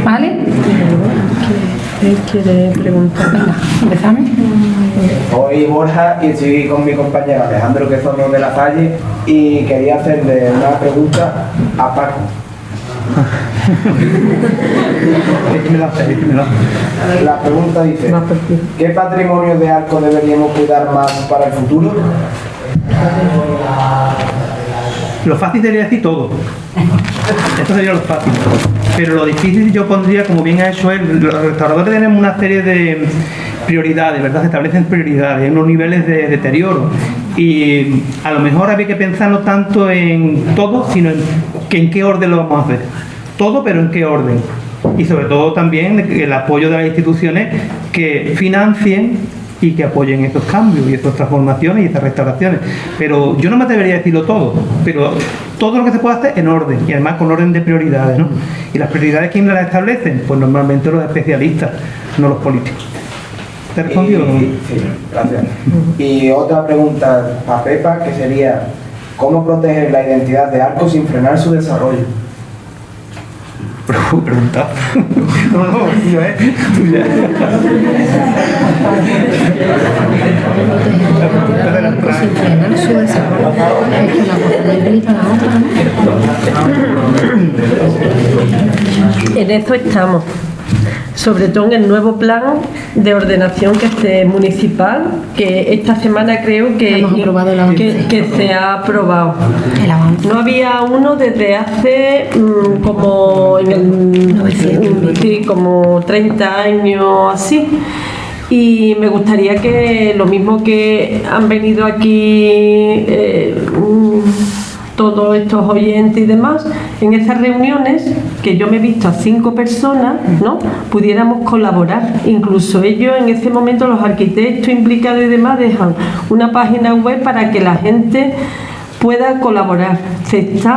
¿vale? ¿Quién quiere preguntar? Venga, empezamos. Soy Borja y estoy con mi compañero Alejandro, que somos de La Salle, y quería hacerle una pregunta a Paco. La pregunta dice: ¿qué patrimonio de Arco deberíamos cuidar más para el futuro? Lo fácil sería decir todo. Esto sería lo fácil. Pero lo difícil yo pondría, como bien ha hecho él, los restauradores tenemos una serie de prioridades, ¿verdad? Se establecen prioridades, unos niveles de deterioro. Y a lo mejor había que pensar no tanto en todo, sino en qué orden lo vamos a hacer. Todo, pero en qué orden. Y sobre todo también el apoyo de las instituciones que financien y que apoyen estos cambios y estas transformaciones y estas restauraciones. Pero yo no me atrevería a decirlo todo, pero todo lo que se puede hacer en orden, y además con orden de prioridades, ¿no? Y las prioridades, ¿quién las establecen? Pues normalmente los especialistas, no los políticos. ¿Te he respondido? Sí, gracias. Y otra pregunta para Pepa, que sería, ¿cómo proteger la identidad de Arco sin frenar su desarrollo? Pregunta. No, tío, tuya. Sin frenar su desarrollo. Es que una cosa no implica la otra, ¿no? En eso estamos. Sobre todo en el nuevo plan de ordenación municipal, que esta semana creo que se ha aprobado. El avance. No había uno desde hace como como 30 años así. Y me gustaría que lo mismo que han venido aquí todos estos oyentes y demás, en esas reuniones, que yo me he visto a 5 personas, ¿no?, pudiéramos colaborar. Incluso ellos, en ese momento, los arquitectos implicados y demás, dejan una página web para que la gente pueda colaborar.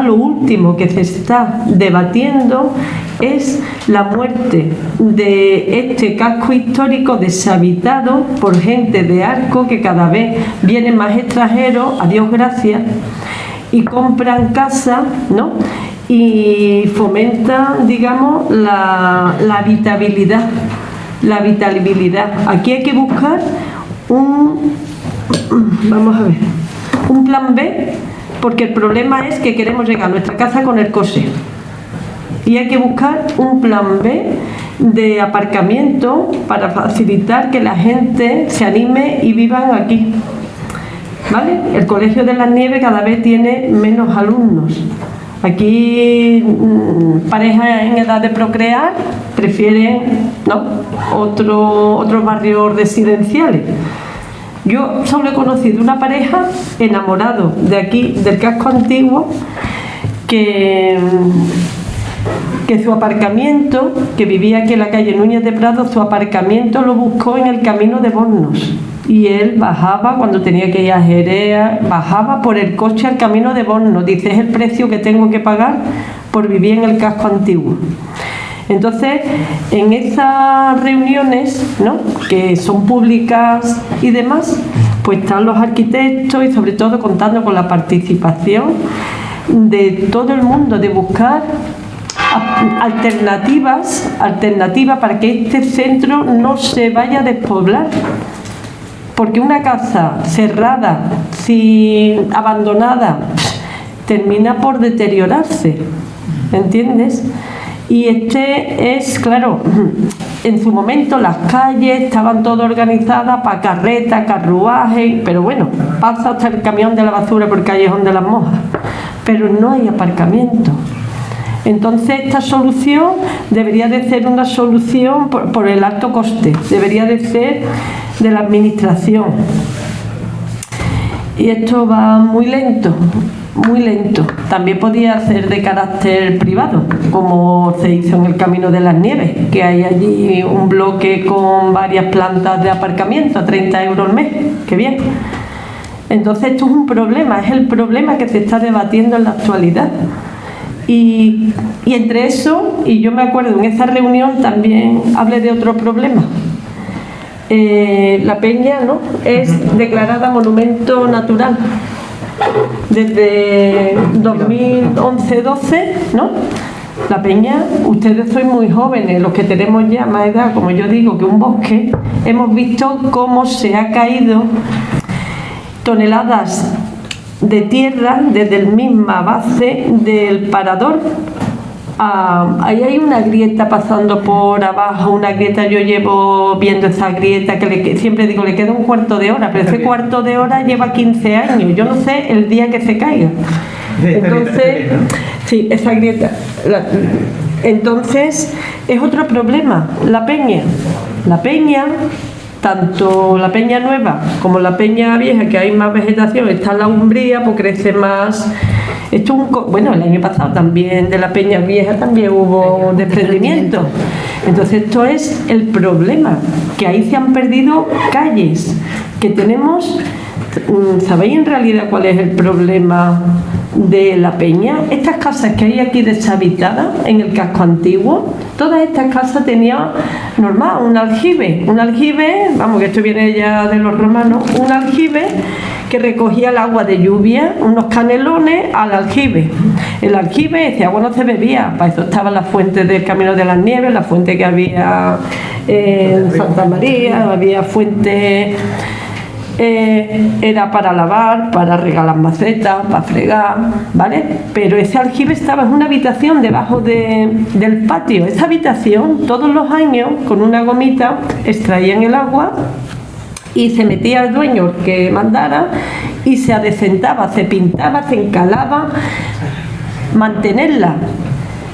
Lo último que se está debatiendo es la muerte de este casco histórico deshabitado por gente de Arco, que cada vez vienen más extranjeros, a Dios gracias, y compran casa, ¿no?, y fomentan, digamos, la habitabilidad. Aquí hay que buscar un plan B, porque el problema es que queremos llegar a nuestra casa con el coche. Y hay que buscar un plan B de aparcamiento para facilitar que la gente se anime y vivan aquí. ¿Vale? El Colegio de las Nieves cada vez tiene menos alumnos. Aquí parejas en edad de procrear prefieren, ¿no?, otros barrios residenciales. Yo solo he conocido una pareja enamorado de aquí, del casco antiguo, que su aparcamiento, que vivía aquí en la calle Núñez de Prado, su aparcamiento lo buscó en el camino de Bornos. Y él bajaba, cuando tenía que ir a Jerez, bajaba por el coche al camino de Bornos. Dice, es el precio que tengo que pagar por vivir en el casco antiguo. Entonces, en esas reuniones, ¿no?, que son públicas y demás, pues están los arquitectos y sobre todo contando con la participación de todo el mundo, de buscar alternativas para que este centro no se vaya a despoblar. Porque una casa cerrada, abandonada, termina por deteriorarse, ¿entiendes? Y es, claro, en su momento las calles estaban todas organizadas para carretas, carruajes, pero bueno, pasa hasta el camión de la basura por el Callejón de las Monjas, pero no hay aparcamiento. Entonces esta solución debería de ser una solución por el alto coste, debería de ser de la administración. Y esto va muy lento, muy lento. También podía ser de carácter privado, como se hizo en el Camino de las Nieves, que hay allí un bloque con varias plantas de aparcamiento a 30 euros al mes. ¡Qué bien! Entonces esto es un problema, es el problema que se está debatiendo en la actualidad. Y entre eso, y yo me acuerdo en esa reunión también hablé de otro problema. La peña, ¿no?, es declarada monumento natural desde 2011-12, ¿no? La peña, ustedes sois muy jóvenes, los que tenemos ya más edad, como yo digo, que un bosque, hemos visto cómo se ha caído toneladas de tierra desde la misma base del parador. Ahí hay una grieta pasando por abajo, una grieta, yo llevo viendo esa grieta que siempre digo, le queda un cuarto de hora, pero ese cuarto de hora lleva 15 años, yo no sé el día que se caiga. Entonces, sí, esa grieta. Entonces, es otro problema, la peña. La peña tanto la peña nueva como la peña vieja, que hay más vegetación, está la umbría, pues crece más. Esto bueno, el año pasado también de la peña vieja también hubo desprendimiento. Entonces esto es el problema, que ahí se han perdido calles, que tenemos. ¿Sabéis en realidad cuál es el problema de la peña? Estas casas que hay aquí deshabitadas en el casco antiguo, todas estas casas tenían normal un aljibe, vamos, que esto viene ya de los romanos, un aljibe que recogía el agua de lluvia, unos canelones al aljibe. El aljibe, ese agua no se bebía, para eso estaba la fuente del Camino de las Nieves, la fuente que había en Santa María, había fuente. Era para lavar, para regar las macetas, para fregar, ¿vale? Pero ese aljibe estaba en una habitación debajo del patio. Esa habitación, todos los años, con una gomita, extraían el agua y se metía el dueño que mandara y se adecentaba, se pintaba, se encalaba. Mantenerla.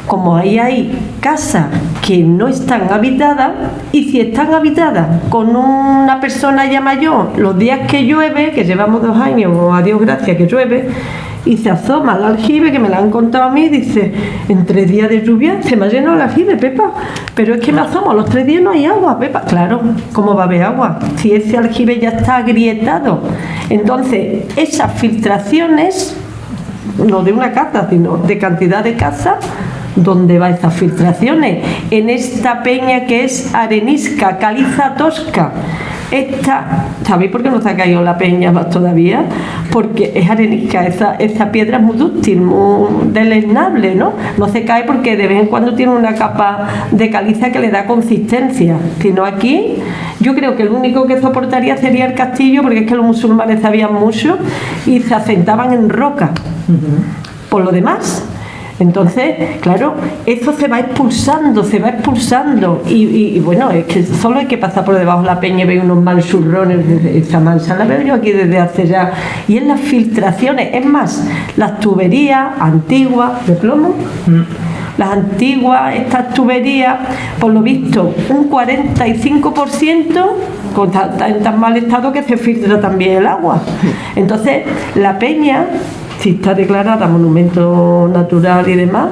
Como ahí hay casas que no están habitadas, y si están habitadas con una persona ya mayor, los días que llueve, que llevamos 2 años, a Dios gracias que llueve, y se asoma al aljibe, que me lo han contado a mí, dice, en 3 días de lluvia se me ha llenado el aljibe, Pepa, pero es que me asomo, a los 3 días no hay agua, Pepa. Claro, ¿cómo va a haber agua? Si ese aljibe ya está agrietado. Entonces, esas filtraciones, no de una casa, sino de cantidad de casas, ¿dónde van esas filtraciones? En esta peña que es arenisca, caliza tosca. ¿Sabéis por qué no se ha caído la peña más todavía? Porque es arenisca, esa piedra es muy dúctil, muy deleznable, ¿no? No se cae porque de vez en cuando tiene una capa de caliza que le da consistencia. Si no, aquí, yo creo que el único que soportaría sería el castillo, porque es que los musulmanes sabían mucho y se asentaban en roca. Por lo demás. Entonces, claro, eso se va expulsando y bueno, es que solo hay que pasar por debajo de la peña y ver unos manchurrones. Esa mancha la veo yo aquí desde hace ya, y en las filtraciones, es más, las tuberías antiguas de plomo, las antiguas, estas tuberías, por lo visto, un 45% está en tan mal estado que se filtra también el agua. Entonces, la peña, si está declarada monumento natural y demás,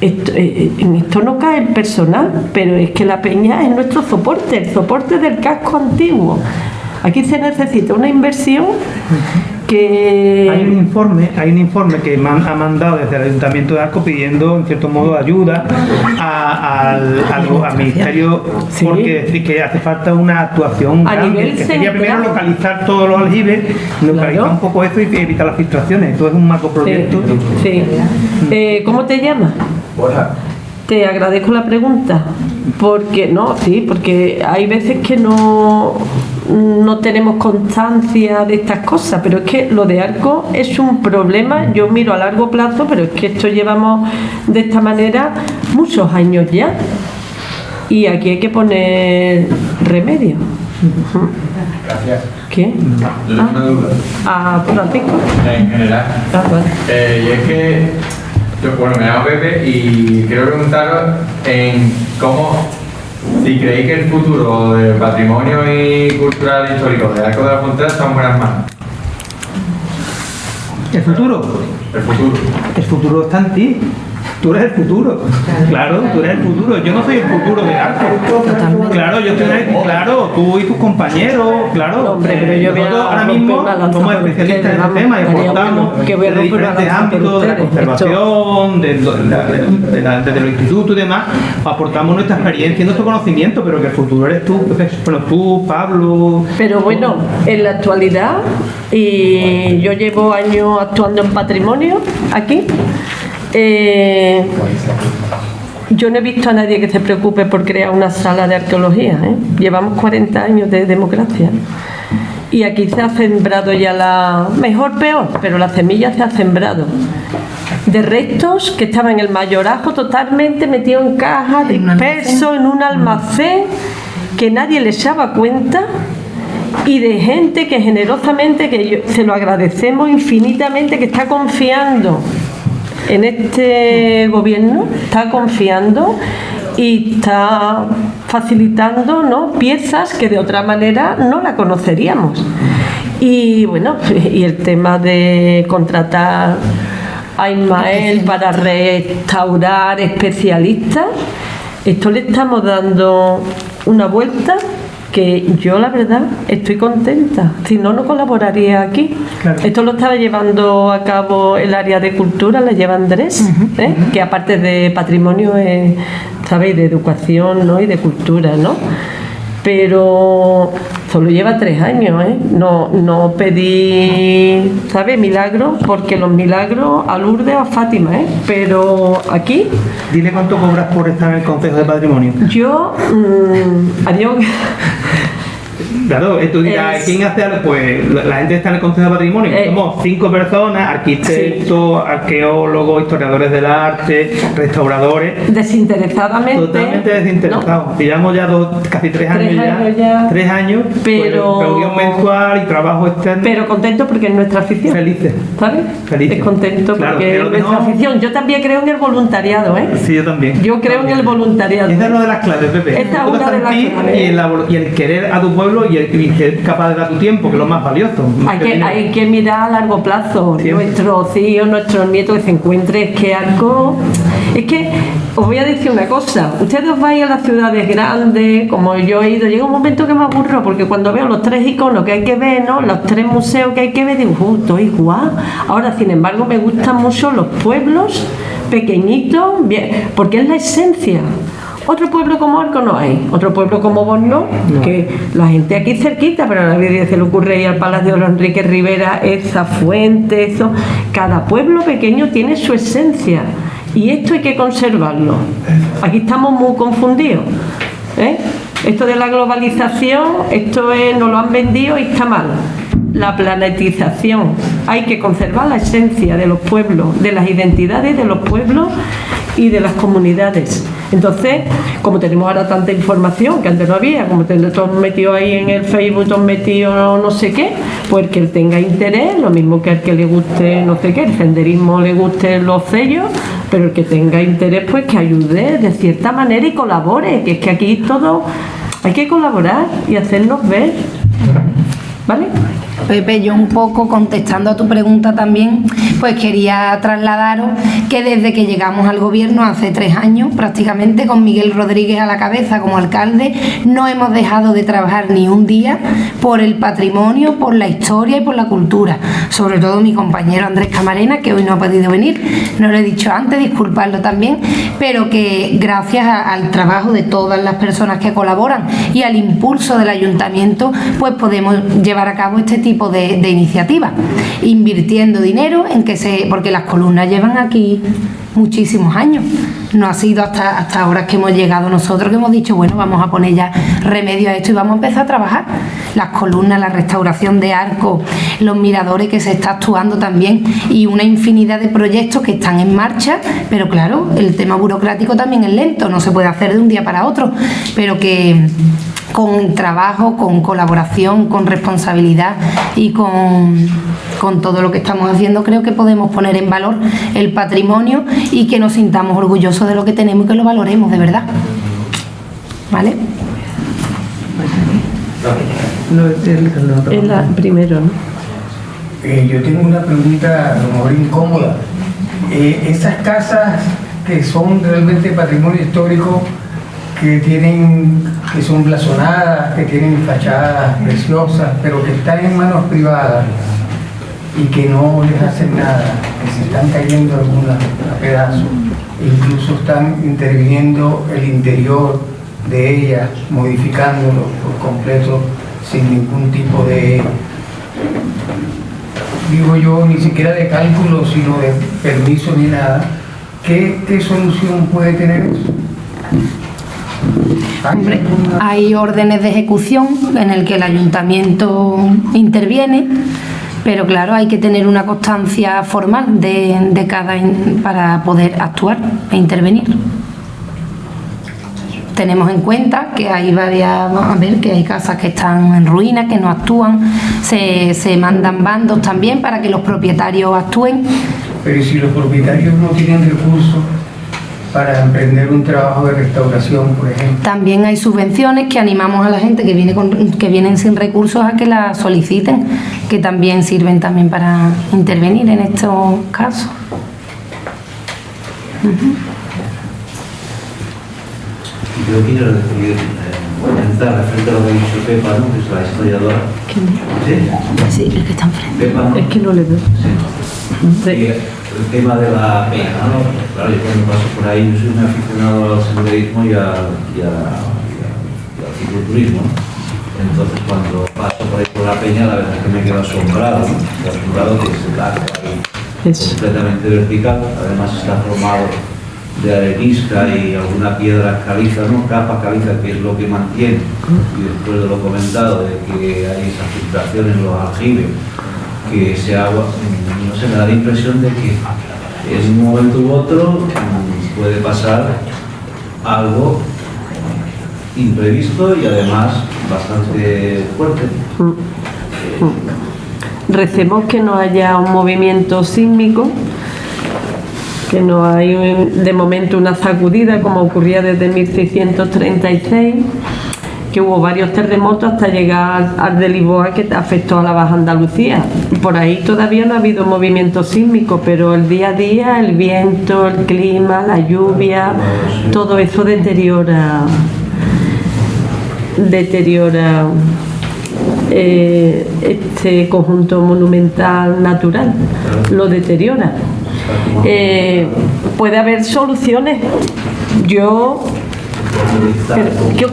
en esto no cae el personal, pero es que la peña es nuestro soporte, el soporte del casco antiguo. Aquí se necesita una inversión que... Hay un informe que ha mandado desde el Ayuntamiento de Arco pidiendo, en cierto modo, ayuda al Ministerio, sí, porque decir que hace falta una actuación a grande, nivel que sería primero localizar todos los aljibes, localizar, claro, un poco eso y evitar las filtraciones. Esto es un macroproyecto. Sí. ¿Cómo te llamas? Borja. Te agradezco la pregunta, porque hay veces que no tenemos constancia de estas cosas, pero es que lo de Arco es un problema. Yo miro a largo plazo, pero es que esto llevamos de esta manera muchos años ya, y aquí hay que poner remedio. Gracias. ¿Qué? Yo tengo una duda. Francisco. En general. Vale. Y es que me llamo Pepe y quiero preguntaros en cómo, si creéis que el futuro del patrimonio cultural e histórico de Arco de la Frontera está en buenas manos. ¿El futuro? El futuro está en ti. Tú eres el futuro. Claro, tú eres el futuro. Yo no soy el futuro de Arco. Claro, claro, tú y tus compañeros, claro. Hombre, pero yo nosotros ahora mismo somos especialistas en el tema y aportamos desde diferentes ámbitos de la conservación, desde los institutos y demás, aportamos nuestra experiencia y nuestro conocimiento, pero que el futuro eres tú, tú, Pablo. Pero bueno, en la actualidad, y yo llevo años actuando en patrimonio aquí, yo no he visto a nadie que se preocupe por crear una sala de arqueología, ¿eh? Llevamos 40 años de democracia y aquí se ha sembrado ya peor, pero la semilla se ha sembrado de restos que estaban en el mayorazgo totalmente metidos en cajas, dispersos en un almacén que nadie les echaba cuenta, y de gente que generosamente, se lo agradecemos infinitamente, que está confiando en este gobierno, está confiando y está facilitando, ¿no?, piezas que de otra manera no la conoceríamos. Y bueno, y el tema de contratar a Ismael para restaurar especialistas, esto le estamos dando una vuelta que yo la verdad estoy contenta, si no, no colaboraría aquí. Claro. Esto lo estaba llevando a cabo el área de cultura, la lleva Andrés, que aparte de patrimonio, ¿sabéis?, de educación, ¿no?, y de cultura, ¿no? Pero solo lleva 3 años, ¿eh? No pedí, ¿sabes?, milagros, porque los milagros a Lourdes o a Fátima, ¿eh? Pero aquí... Dile cuánto cobras por estar en el Consejo de Patrimonio. Yo, adiós... Claro, tú dirás, ¿quién hace algo? Pues la gente está en el Consejo de Patrimonio. Somos 5 personas, arquitectos, sí, arqueólogos, historiadores del arte, restauradores. Desinteresadamente. Totalmente desinteresados. ¿No? Llevamos ya casi 3 años ya. 3 años, pero pues, reunión mensual y trabajo externo. Pero contento porque es nuestra afición. Felices. ¿Sabes? Felices. Es contento porque es nuestra afición. Yo también creo en el voluntariado, ¿eh? Sí, yo también. Yo creo en el voluntariado. Esa es una de las claves, Pepe. Esta es una de las claves. Y el querer a tu pueblo y ser capaz de dar tu tiempo, que es lo más valioso. Hay que mirar a largo plazo. Siempre. Nuestros hijos, nuestros nietos, que se encuentren que algo... Es que os voy a decir una cosa, ustedes os vais a las ciudades grandes, como yo he ido, llega un momento que me aburro, porque cuando veo los 3 iconos que hay que ver, ¿no?, los 3 museos que hay que ver, digo, estoy igual. Ahora, sin embargo, me gustan mucho los pueblos pequeñitos, bien, porque es la esencia. Otro pueblo como Arco no hay, otro pueblo como Borno, no, que la gente aquí cerquita, pero a nadie se le ocurre ir al Palacio de los Enrique Rivera, esa fuente, eso. Cada pueblo pequeño tiene su esencia y esto hay que conservarlo. Aquí estamos muy confundidos, ¿eh? Esto de la globalización, nos lo han vendido y está mal. La planetización, hay que conservar la esencia de los pueblos, de las identidades de los pueblos y de las comunidades. Entonces, como tenemos ahora tanta información que antes no había, como todos metidos ahí en el Facebook, todos metidos no sé qué, pues el que tenga interés, lo mismo que el que le guste no sé qué, el senderismo le guste los sellos, pero el que tenga interés, pues que ayude de cierta manera y colabore, que es que aquí todo hay que colaborar y hacernos ver, ¿vale? Pepe, yo un poco contestando a tu pregunta también, pues quería trasladaros que desde que llegamos al gobierno hace 3 años, prácticamente con Miguel Rodríguez a la cabeza como alcalde, no hemos dejado de trabajar ni un día por el patrimonio, por la historia y por la cultura. Sobre todo mi compañero Andrés Camarena, que hoy no ha podido venir, no lo he dicho antes, disculpadlo también, pero que gracias al trabajo de todas las personas que colaboran y al impulso del ayuntamiento, pues podemos llevar a cabo este tipo de iniciativas, invirtiendo dinero en porque las columnas llevan aquí muchísimos años, no ha sido hasta ahora que hemos llegado nosotros, que hemos dicho, bueno, vamos a poner ya remedio a esto y vamos a empezar a trabajar. Las columnas, la restauración de arcos, los miradores que se está actuando también y una infinidad de proyectos que están en marcha, pero claro, el tema burocrático también es lento, no se puede hacer de un día para otro, pero que con trabajo, con colaboración, con responsabilidad y con todo lo que estamos haciendo, creo que podemos poner en valor el patrimonio y que nos sintamos orgullosos de lo que tenemos y que lo valoremos de verdad. ¿Vale? Es la primero, ¿no? Yo tengo una pregunta a lo mejor incómoda. Esas casas que son realmente patrimonio histórico, que son blasonadas, que tienen fachadas preciosas, pero que están en manos privadas y que no les hacen nada, que se están cayendo algunas a pedazos, e incluso están interviniendo el interior de ellas, modificándolo por completo, sin ningún tipo de, digo yo, ni siquiera de cálculo, sino de permiso ni nada. ¿Qué solución puede tener eso? Hombre, hay órdenes de ejecución en el que el ayuntamiento interviene, pero claro, hay que tener una constancia formal para poder actuar e intervenir. Tenemos en cuenta que hay que hay casas que están en ruinas, que no actúan, se mandan bandos también para que los propietarios actúen. Pero si los propietarios no tienen recursos, para emprender un trabajo de restauración, por ejemplo? También hay subvenciones que animamos a la gente que vienen sin recursos a que las soliciten, que también sirven también para intervenir en estos casos. Yo quiero decir, comentar respecto a lo que ha dicho Pepa, ¿no? Que es la historiadora. ¿Quién? ¿Sí? Sí, el que está enfrente. Pepa, ¿no? Es que no le veo. Sí. Y el tema de la pena, ¿no? Claro, yo cuando paso por ahí, yo soy un aficionado al senderismo y al cicloturismo, ¿no? Entonces cuando paso por ahí por la peña, la verdad es que me quedo asombrado, ¿no? Asombrado que es el arco ahí completamente vertical, además está formado de arenisca y alguna piedra caliza, ¿no? Capa caliza, que es lo que mantiene, y después de lo comentado de que hay esa filtración en los aljibes, que ese agua, no sé, me da la impresión de que en un momento u otro puede pasar algo imprevisto y además bastante fuerte. Recemos que no haya un movimiento sísmico, que no hay de momento una sacudida como ocurría desde 1636, que hubo varios terremotos hasta llegar al de Lisboa, que afectó a la Baja Andalucía. Por ahí todavía no ha habido movimiento sísmico, pero el día a día, el viento, el clima, la lluvia, todo eso deteriora este conjunto monumental natural, lo deteriora. Puede haber soluciones.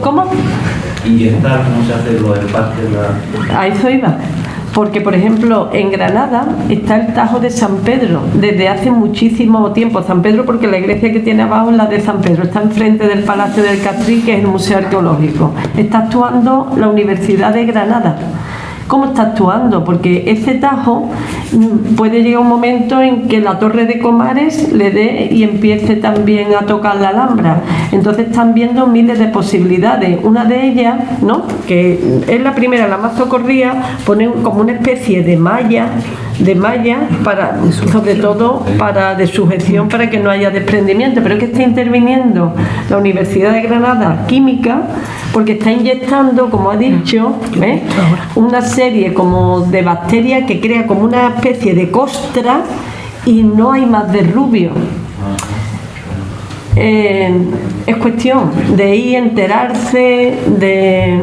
¿Cómo? Inyectar, ¿cómo se hace lo del parque? A eso iba. Porque, por ejemplo, en Granada está el Tajo de San Pedro, desde hace muchísimo tiempo. San Pedro, porque la iglesia que tiene abajo es la de San Pedro, está enfrente del Palacio del Castrí, que es el Museo Arqueológico. Está actuando la Universidad de Granada. ¿Cómo está actuando? Porque ese tajo puede llegar un momento en que la Torre de Comares le dé y empiece también a tocar la Alhambra. Entonces están viendo miles de posibilidades. Una de ellas, ¿no?, que es la primera, la más socorrida, poner como una especie de malla para, sobre todo para de sujeción, para que no haya desprendimiento. Pero es que está interviniendo la Universidad de Granada Química, porque está inyectando, como ha dicho, una serie como de bacterias que crea como una especie de costra y no hay más derrubio. Es cuestión de ir a enterarse de...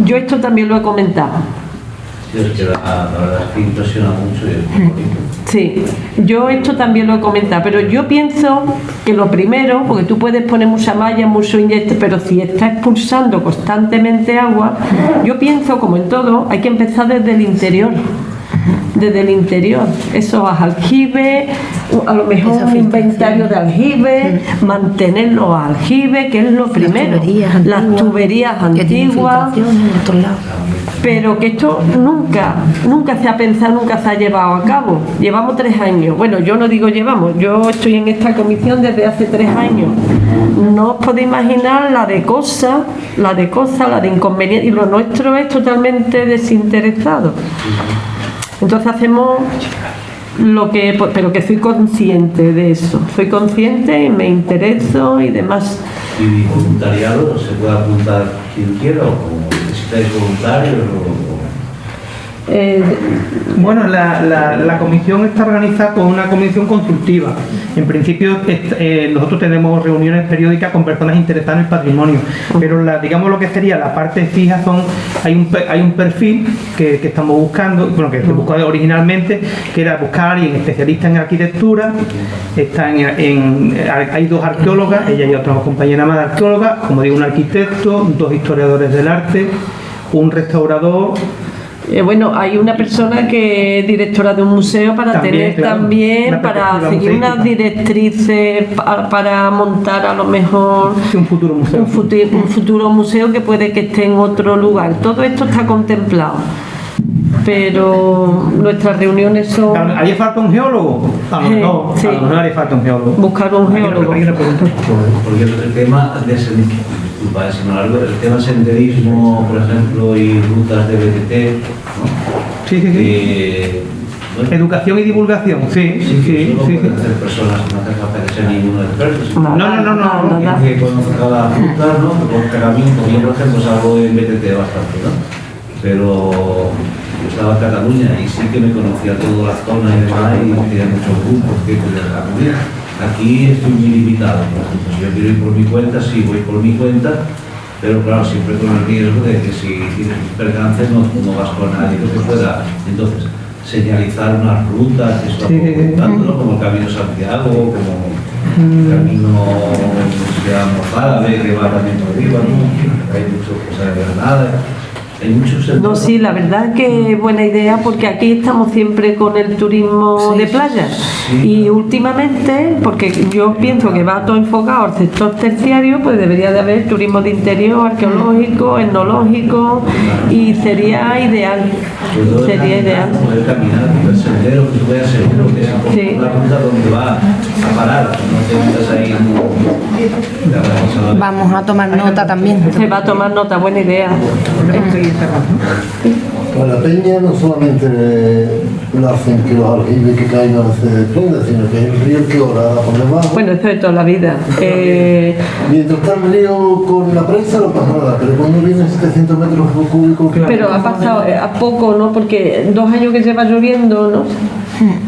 Yo esto también lo he comentado. Sí, es que la verdad es que impresiona mucho. Sí, yo esto también lo he comentado, pero yo pienso que lo primero, porque tú puedes poner mucha malla, mucho inyecto, pero si está expulsando constantemente agua, yo pienso, como en todo, hay que empezar desde el interior. Desde el interior, esos aljibes, a lo mejor un inventario de aljibes, mantener los aljibes, que es lo primero, las tuberías antiguas, pero que esto nunca se ha pensado, nunca se ha llevado a cabo. Llevamos 3 años, bueno, yo no digo llevamos, yo estoy en esta comisión desde hace 3 años. No os podéis imaginar la de cosas, la de inconvenientes, y lo nuestro es totalmente desinteresado. Entonces hacemos lo que... Pero que soy consciente de eso. Soy consciente y me intereso y demás. ¿Y voluntariado se puede apuntar quien quiera o necesitáis voluntarios? Bueno, la comisión está organizada como una comisión consultiva. En principio, nosotros tenemos reuniones periódicas con personas interesadas en el patrimonio, pero digamos lo que sería la parte fija hay un perfil que estamos buscando, bueno, que se buscó originalmente, que era buscar a alguien especialista en arquitectura. Hay 2 arqueólogas, ella y otra compañera más de arqueólogas, como digo, un arquitecto, 2 historiadores del arte, un restaurador. Bueno, hay una persona que es directora de un museo para También, tener claro, también, para seguir unas directrices, para montar a lo mejor un futuro museo. Un futuro museo que puede que esté en otro lugar. Todo esto está contemplado, pero nuestras reuniones son... ¿Haría falta un geólogo? A lo mejor, sí. A lo mejor haría falta un geólogo. Buscar un geólogo. Porque el tema de el tema senderismo, por ejemplo, y rutas de BTT, ¿no? Sí. Educación y divulgación, sí. Pueden hacer personas que no hacen falta que sean ninguno experto. No. Que conozca cada fruta, ¿no? Que conozca camino, yo por ejemplo salgo en BTT bastante, ¿no? Pero yo estaba en Cataluña y sí que me conocía toda la zona y demás y tenía muchos grupos que podían acudir. Aquí estoy muy limitado, por ejemplo, si yo quiero ir por mi cuenta, sí voy por mi cuenta, pero claro, siempre con el riesgo de que si tienes percances no vas con nadie que te pueda. Entonces, señalizar unas rutas, eso ¿no? Como el Camino Santiago, como el Camino Mozárabe, que va también por arriba, ¿no? Hay muchas cosas de Granada. Hay muchos sectores. No, sí, la verdad que es buena idea porque aquí estamos siempre con el turismo de playa y últimamente, porque yo pienso que va todo enfocado al sector terciario, pues debería de haber turismo de interior, arqueológico, etnológico y sería ideal. Sería ideal. Poder caminar por el sendero, que tú veas seguro que es la ruta donde va a parar, no te metas ahí. Vamos a tomar nota también. Se va a tomar nota, buena idea. Pues la peña no solamente lo hacen que los aljibes que caigan se desprendan, sino que es el río que orada por debajo. Bueno, eso de toda la vida. Mientras está el río con la prensa no pasa nada, pero cuando vienen 700 metros cúbicos... Pero ha pasado a poco, ¿no? Porque 2 años que lleva lloviendo,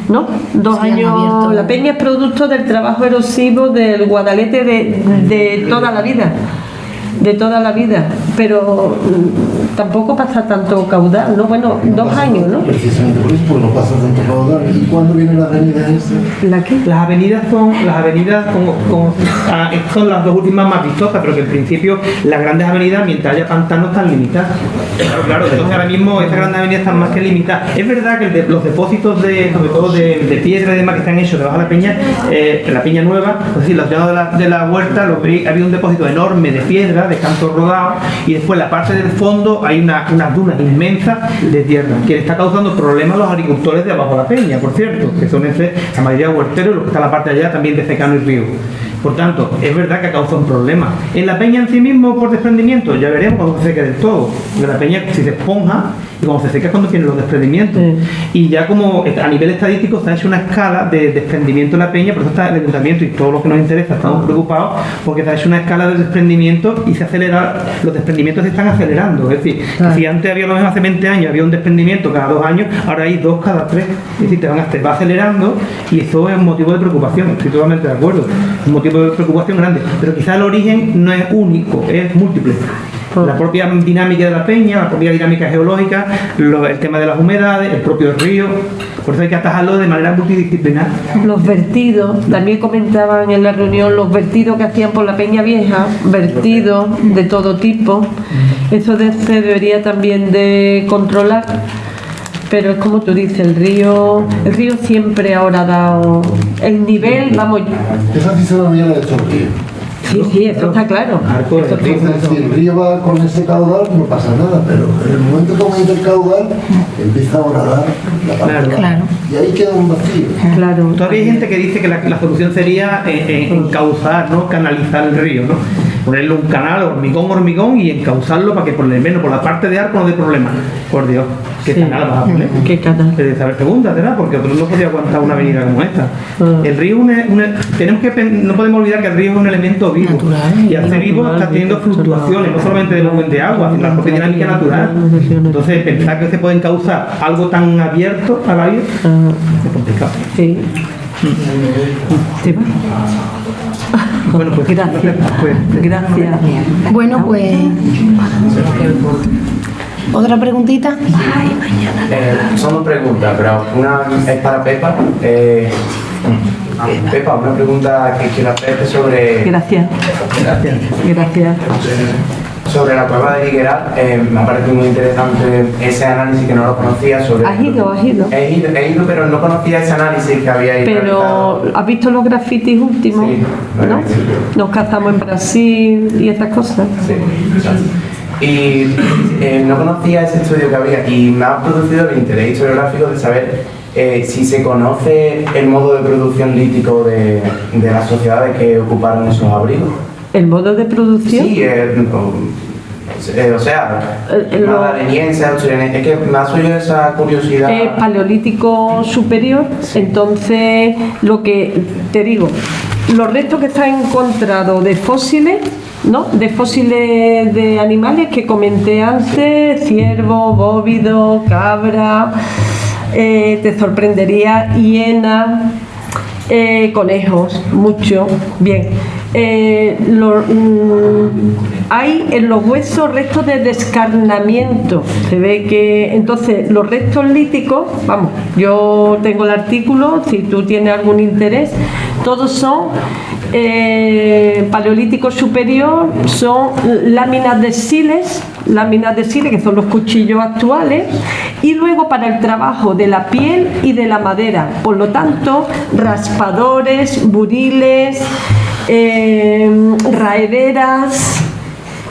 ¿no? 2 años... La peña es producto del trabajo erosivo del Guadalete de toda la vida. De toda la vida, pero tampoco pasa tanto caudal, ¿no? Bueno, 2 años, ¿no? Precisamente por eso, porque no pasa tanto caudal. ¿Y cuándo vienen las avenidas esas? ¿La qué? Las avenidas son las 2 últimas más vistosas, pero que en principio las grandes avenidas, mientras haya pantanos, están limitadas. Claro, entonces ahora mismo estas grandes avenidas están más que limitadas. Es verdad que los depósitos sobre todo de piedra y demás que están hechos debajo de la peña, en la Peña Nueva, es decir, los llanos de la huerta, había un depósito enorme de piedra, de canto rodado, y después en la parte del fondo hay unas dunas inmensas de tierra que le está causando problemas a los agricultores de abajo de la peña, por cierto, que son la mayoría huerteros y los que están en la parte de allá también de secano y río. Por tanto, es verdad que ha causado un problema. En la peña en sí mismo, por desprendimiento, ya veremos cuando se seque del todo. En la peña, si se esponja, y cuando se seca es cuando tienen los desprendimientos. Y ya como a nivel estadístico se ha hecho una escala de desprendimiento en la peña, por eso está el ayuntamiento y todos los que nos interesa estamos preocupados, porque se ha hecho una escala de desprendimiento y los desprendimientos se están acelerando. Es decir, si antes había, lo mismo hace 20 años, había un desprendimiento cada 2 años, ahora hay 2 cada 3. Es decir, te va acelerando y eso es un motivo de preocupación. Estoy totalmente de acuerdo. Es un motivo de preocupación grande, pero quizá el origen no es único, es múltiple. La propia dinámica de la peña, la propia dinámica geológica, el tema de las humedades, el propio río, por eso hay que atajarlo de manera multidisciplinar. Los vertidos, también comentaban en la reunión los vertidos que hacían por la Peña Vieja, vertidos de todo tipo, eso se debería también de controlar. Pero es como tú dices, el río siempre ahora ha dado el nivel, vamos. Esa fisonomía la ha hecho el río. Sí, eso está claro. Entonces, si el río va con ese caudal, no pasa nada, pero en el momento que aumenta el caudal, empieza a horadar la parte. Claro. Y ahí queda un vacío. Claro. Todavía hay gente que dice que la solución sería encauzar, ¿no? Canalizar el río, ¿no? Ponerle un canal hormigón y encauzarlo para que por lo menos por la parte de arco no dé problema. Por Dios, ¿qué canal vas a poner? ¿Qué canal? Saber segunda, ¿verdad? Porque otro no podría aguantar una avenida como esta. El río no podemos olvidar que el río es un elemento vivo. Y al ser vivo está teniendo fluctuaciones, no solamente de volumen de agua, sino la propia dinámica natural. Entonces, pensar que se puede encauzar algo tan abierto al aire es complicado. Sí. Bueno, pues gracias. Gracias. Bueno, pues otra preguntita. Son 2 preguntas, pero una es para Pepa. Pepa, una pregunta que quiero hacerte sobre... Gracias. Sobre la cueva de Ligueral, me ha parecido muy interesante ese análisis que no lo conocía sobre... ¿Has ido? He ido, pero no conocía ese análisis que había ahí. Pero, ¿has visto los grafitis últimos? Sí, ¿no? Nos cazamos en Brasil y esas cosas. Sí, exacto. Y no conocía ese estudio que había y me ha producido el interés historiográfico de saber si se conoce el modo de producción lítico de las sociedades que ocuparon esos abrigos. ¿El modo de producción? Sí, o sea, madaleniense, asturianense, es que me ha surgido esa curiosidad. Paleolítico superior, entonces lo que te digo, los restos que están encontrados de fósiles, ¿no? De fósiles de animales que comenté antes, ciervo, bóvido, cabra, te sorprendería, hiena, conejos, mucho, bien. Hay en los huesos restos de descarnamiento. Se ve que entonces los restos líticos, vamos, yo tengo el artículo, si tú tienes algún interés, todos son paleolítico superior, son láminas de siles, que son los cuchillos actuales, y luego para el trabajo de la piel y de la madera, por lo tanto raspadores, buriles, raederas.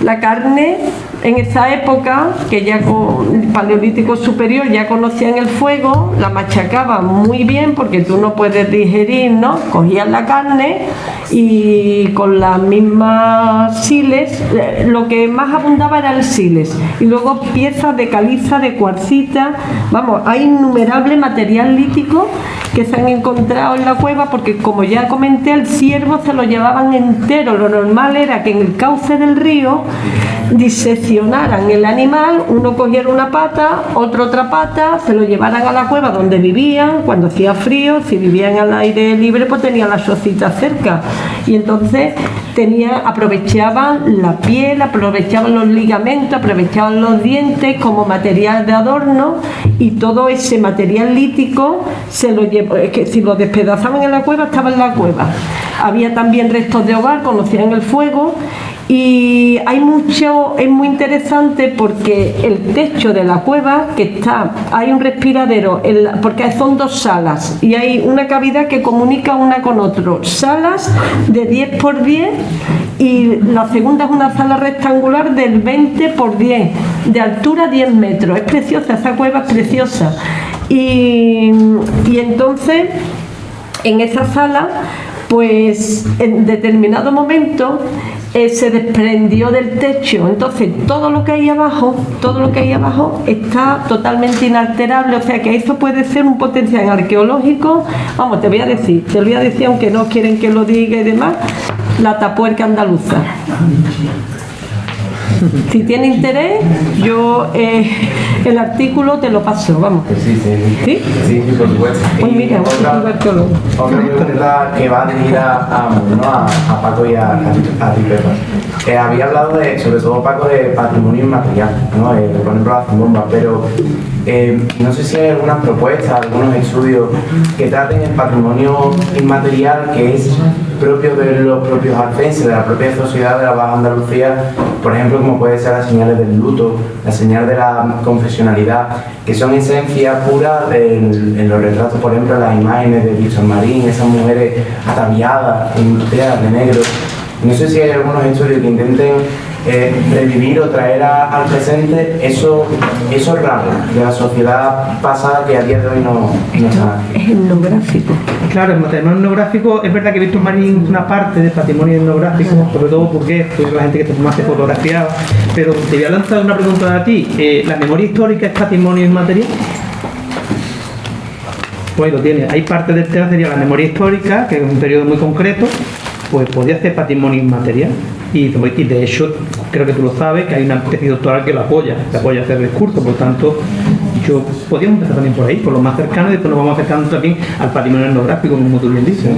La carne en esa época, que ya con el paleolítico superior ya conocían el fuego, la machacaban muy bien porque tú no puedes digerir, ¿no? Cogían la carne y con las mismas siles, lo que más abundaba era el siles, y luego piezas de caliza, de cuarcita, vamos, hay innumerable material lítico que se han encontrado en la cueva, porque como ya comenté, el ciervo se lo llevaban entero. Lo normal era que en el cauce del río diseccionaran el animal, uno cogiera una pata, otro otra pata, se lo llevaran a la cueva donde vivían, cuando hacía frío, si vivían al aire libre pues tenían la chocita cerca, y entonces aprovechaban la piel, aprovechaban los ligamentos, aprovechaban los dientes como material de adorno, y todo ese material lítico se lo llevó, es que si lo despedazaban en la cueva, estaba en la cueva. Había también restos de hogar, conocían el fuego, y hay mucho, es muy interesante porque el techo de la cueva, hay un respiradero, porque son dos salas y hay una cavidad que comunica una con otro, salas de 10 por 10, y la segunda es una sala rectangular del 20 por 10, de altura 10 metros, es preciosa, esa cueva es preciosa, y entonces en esa sala pues en determinado momento se desprendió del techo, entonces todo lo que hay abajo está totalmente inalterable, o sea que eso puede ser un potencial arqueológico. Vamos, te lo voy a decir aunque no quieren que lo diga y demás, la tapuerca andaluza. Si tiene interés, yo el artículo te lo paso, vamos. Sí, por supuesto. Pues mira, otra pregunta que va dirigida a Paco y a ti, Pepa. Había hablado sobre todo Paco, de patrimonio inmaterial, ¿no? Por ejemplo la zambomba, pero no sé si hay algunas propuestas, algunos estudios que traten el patrimonio inmaterial que es propio de los propios arcenses, de la propia sociedad de la Baja Andalucía, por ejemplo, como puede ser las señales del luto, la señal de la confesionalidad, que son esencia pura en los retratos, por ejemplo, las imágenes de Víctor Marín, esas mujeres ataviadas, enteras de negro. No sé si hay algunos estudios que intenten revivir o traer al presente esos rasgos de la sociedad pasada que a día de hoy no está. Es etnográfico. Claro, el patrimonio etnográfico, es verdad que Víctor Marín es una parte del patrimonio etnográfico, sobre todo porque es la gente que más se fotografiaba, pero te voy a lanzar una pregunta a ti. ¿La memoria histórica es patrimonio inmaterial? Pues lo tiene. Hay parte del tema, sería la memoria histórica, que es un periodo muy concreto, pues podría ser patrimonio inmaterial. Y de hecho, creo que tú lo sabes, que hay una tesis doctoral que lo apoya hacer el discurso, por tanto, podríamos empezar también por ahí, por lo más cercano, y después nos vamos acercando también al patrimonio etnográfico, como tú bien dices.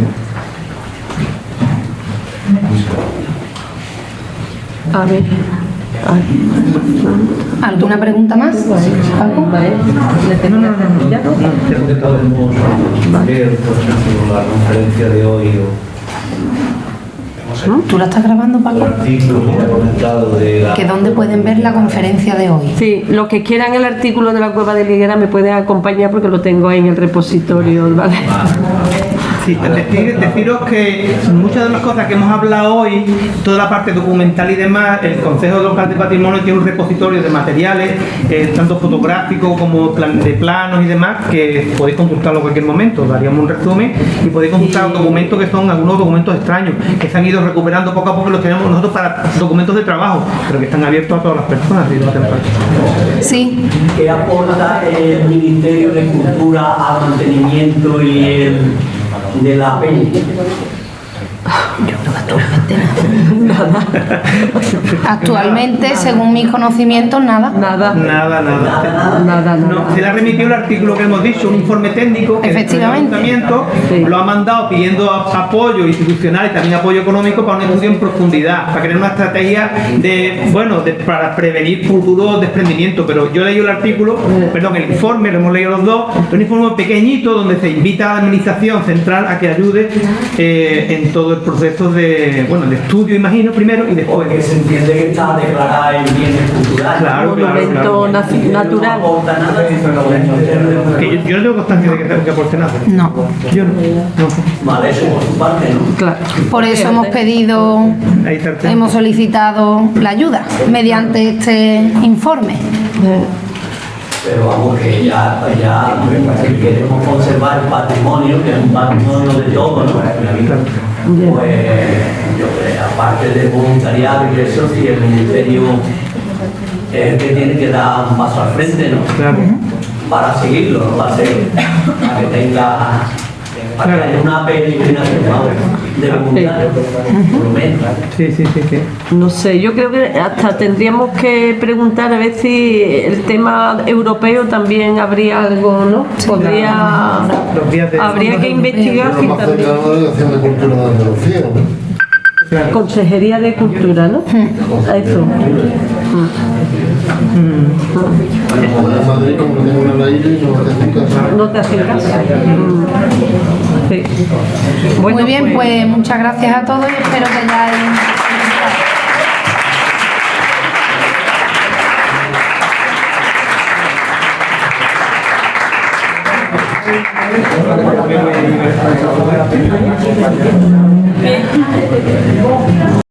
A ver. ¿Alguna pregunta más? ¿Algo? No. Ver, por ejemplo, la conferencia de hoy ¿Tú la estás grabando, Paco? ¿Que dónde pueden ver la conferencia de hoy? Sí, los que quieran el artículo de la Cueva de la Higuera me pueden acompañar porque lo tengo ahí en el repositorio, ¿vale? Sí, deciros que muchas de las cosas que hemos hablado hoy, toda la parte documental y demás, el Consejo Local de Patrimonio tiene un repositorio de materiales, tanto fotográficos como de planos y demás, que podéis consultarlo en cualquier momento. Daríamos un resumen y podéis consultar documentos que son algunos documentos extraños, que se han ido recuperando poco a poco, los tenemos nosotros para documentos de trabajo, pero que están abiertos a todas las personas. Sí. ¿Qué aporta el Ministerio de Cultura al mantenimiento y de la peña? Yo creo que actualmente actualmente, según mis conocimientos, nada. Nada. No, se le ha remitido el artículo que hemos dicho, un informe técnico que efectivamente el ayuntamiento lo ha mandado pidiendo apoyo institucional y también apoyo económico para un estudio en profundidad, para crear una estrategia para prevenir futuros desprendimientos. Pero yo leí el artículo, el informe, lo hemos leído los dos, un informe pequeñito donde se invita a la administración central a que ayude en todo el proceso de estudio, imagino, primero y después. Porque se entiende que está declarada en bienes culturales. Claro. Natural. No aporta nada. Que yo no tengo constancia de que aporte nada. No. Yo no. Vale, eso por su parte, ¿no? Claro. Por eso hemos solicitado la ayuda mediante este informe. Pero vamos, que ya si queremos conservar el patrimonio, que es un patrimonio de todo, ¿no? Pues yo creo, aparte del voluntariado y eso, si el Ministerio es el que tiene que dar un paso al frente, ¿no? Para seguirlo, no va a ser para que tenga una peregrinación de voluntarios, por lo menos. Sí. No sé, yo creo que hasta tendríamos que preguntar a ver si el tema europeo también habría algo, ¿no? Habría que investigar si también. La Delegación de Cultura de Andalucía, ¿no? Consejería de Cultura, ¿no? A eso. En Madrid, como tengo una ley, No te hacen caso. Sí. Muy bien, pues muchas gracias a todos y espero que hayáis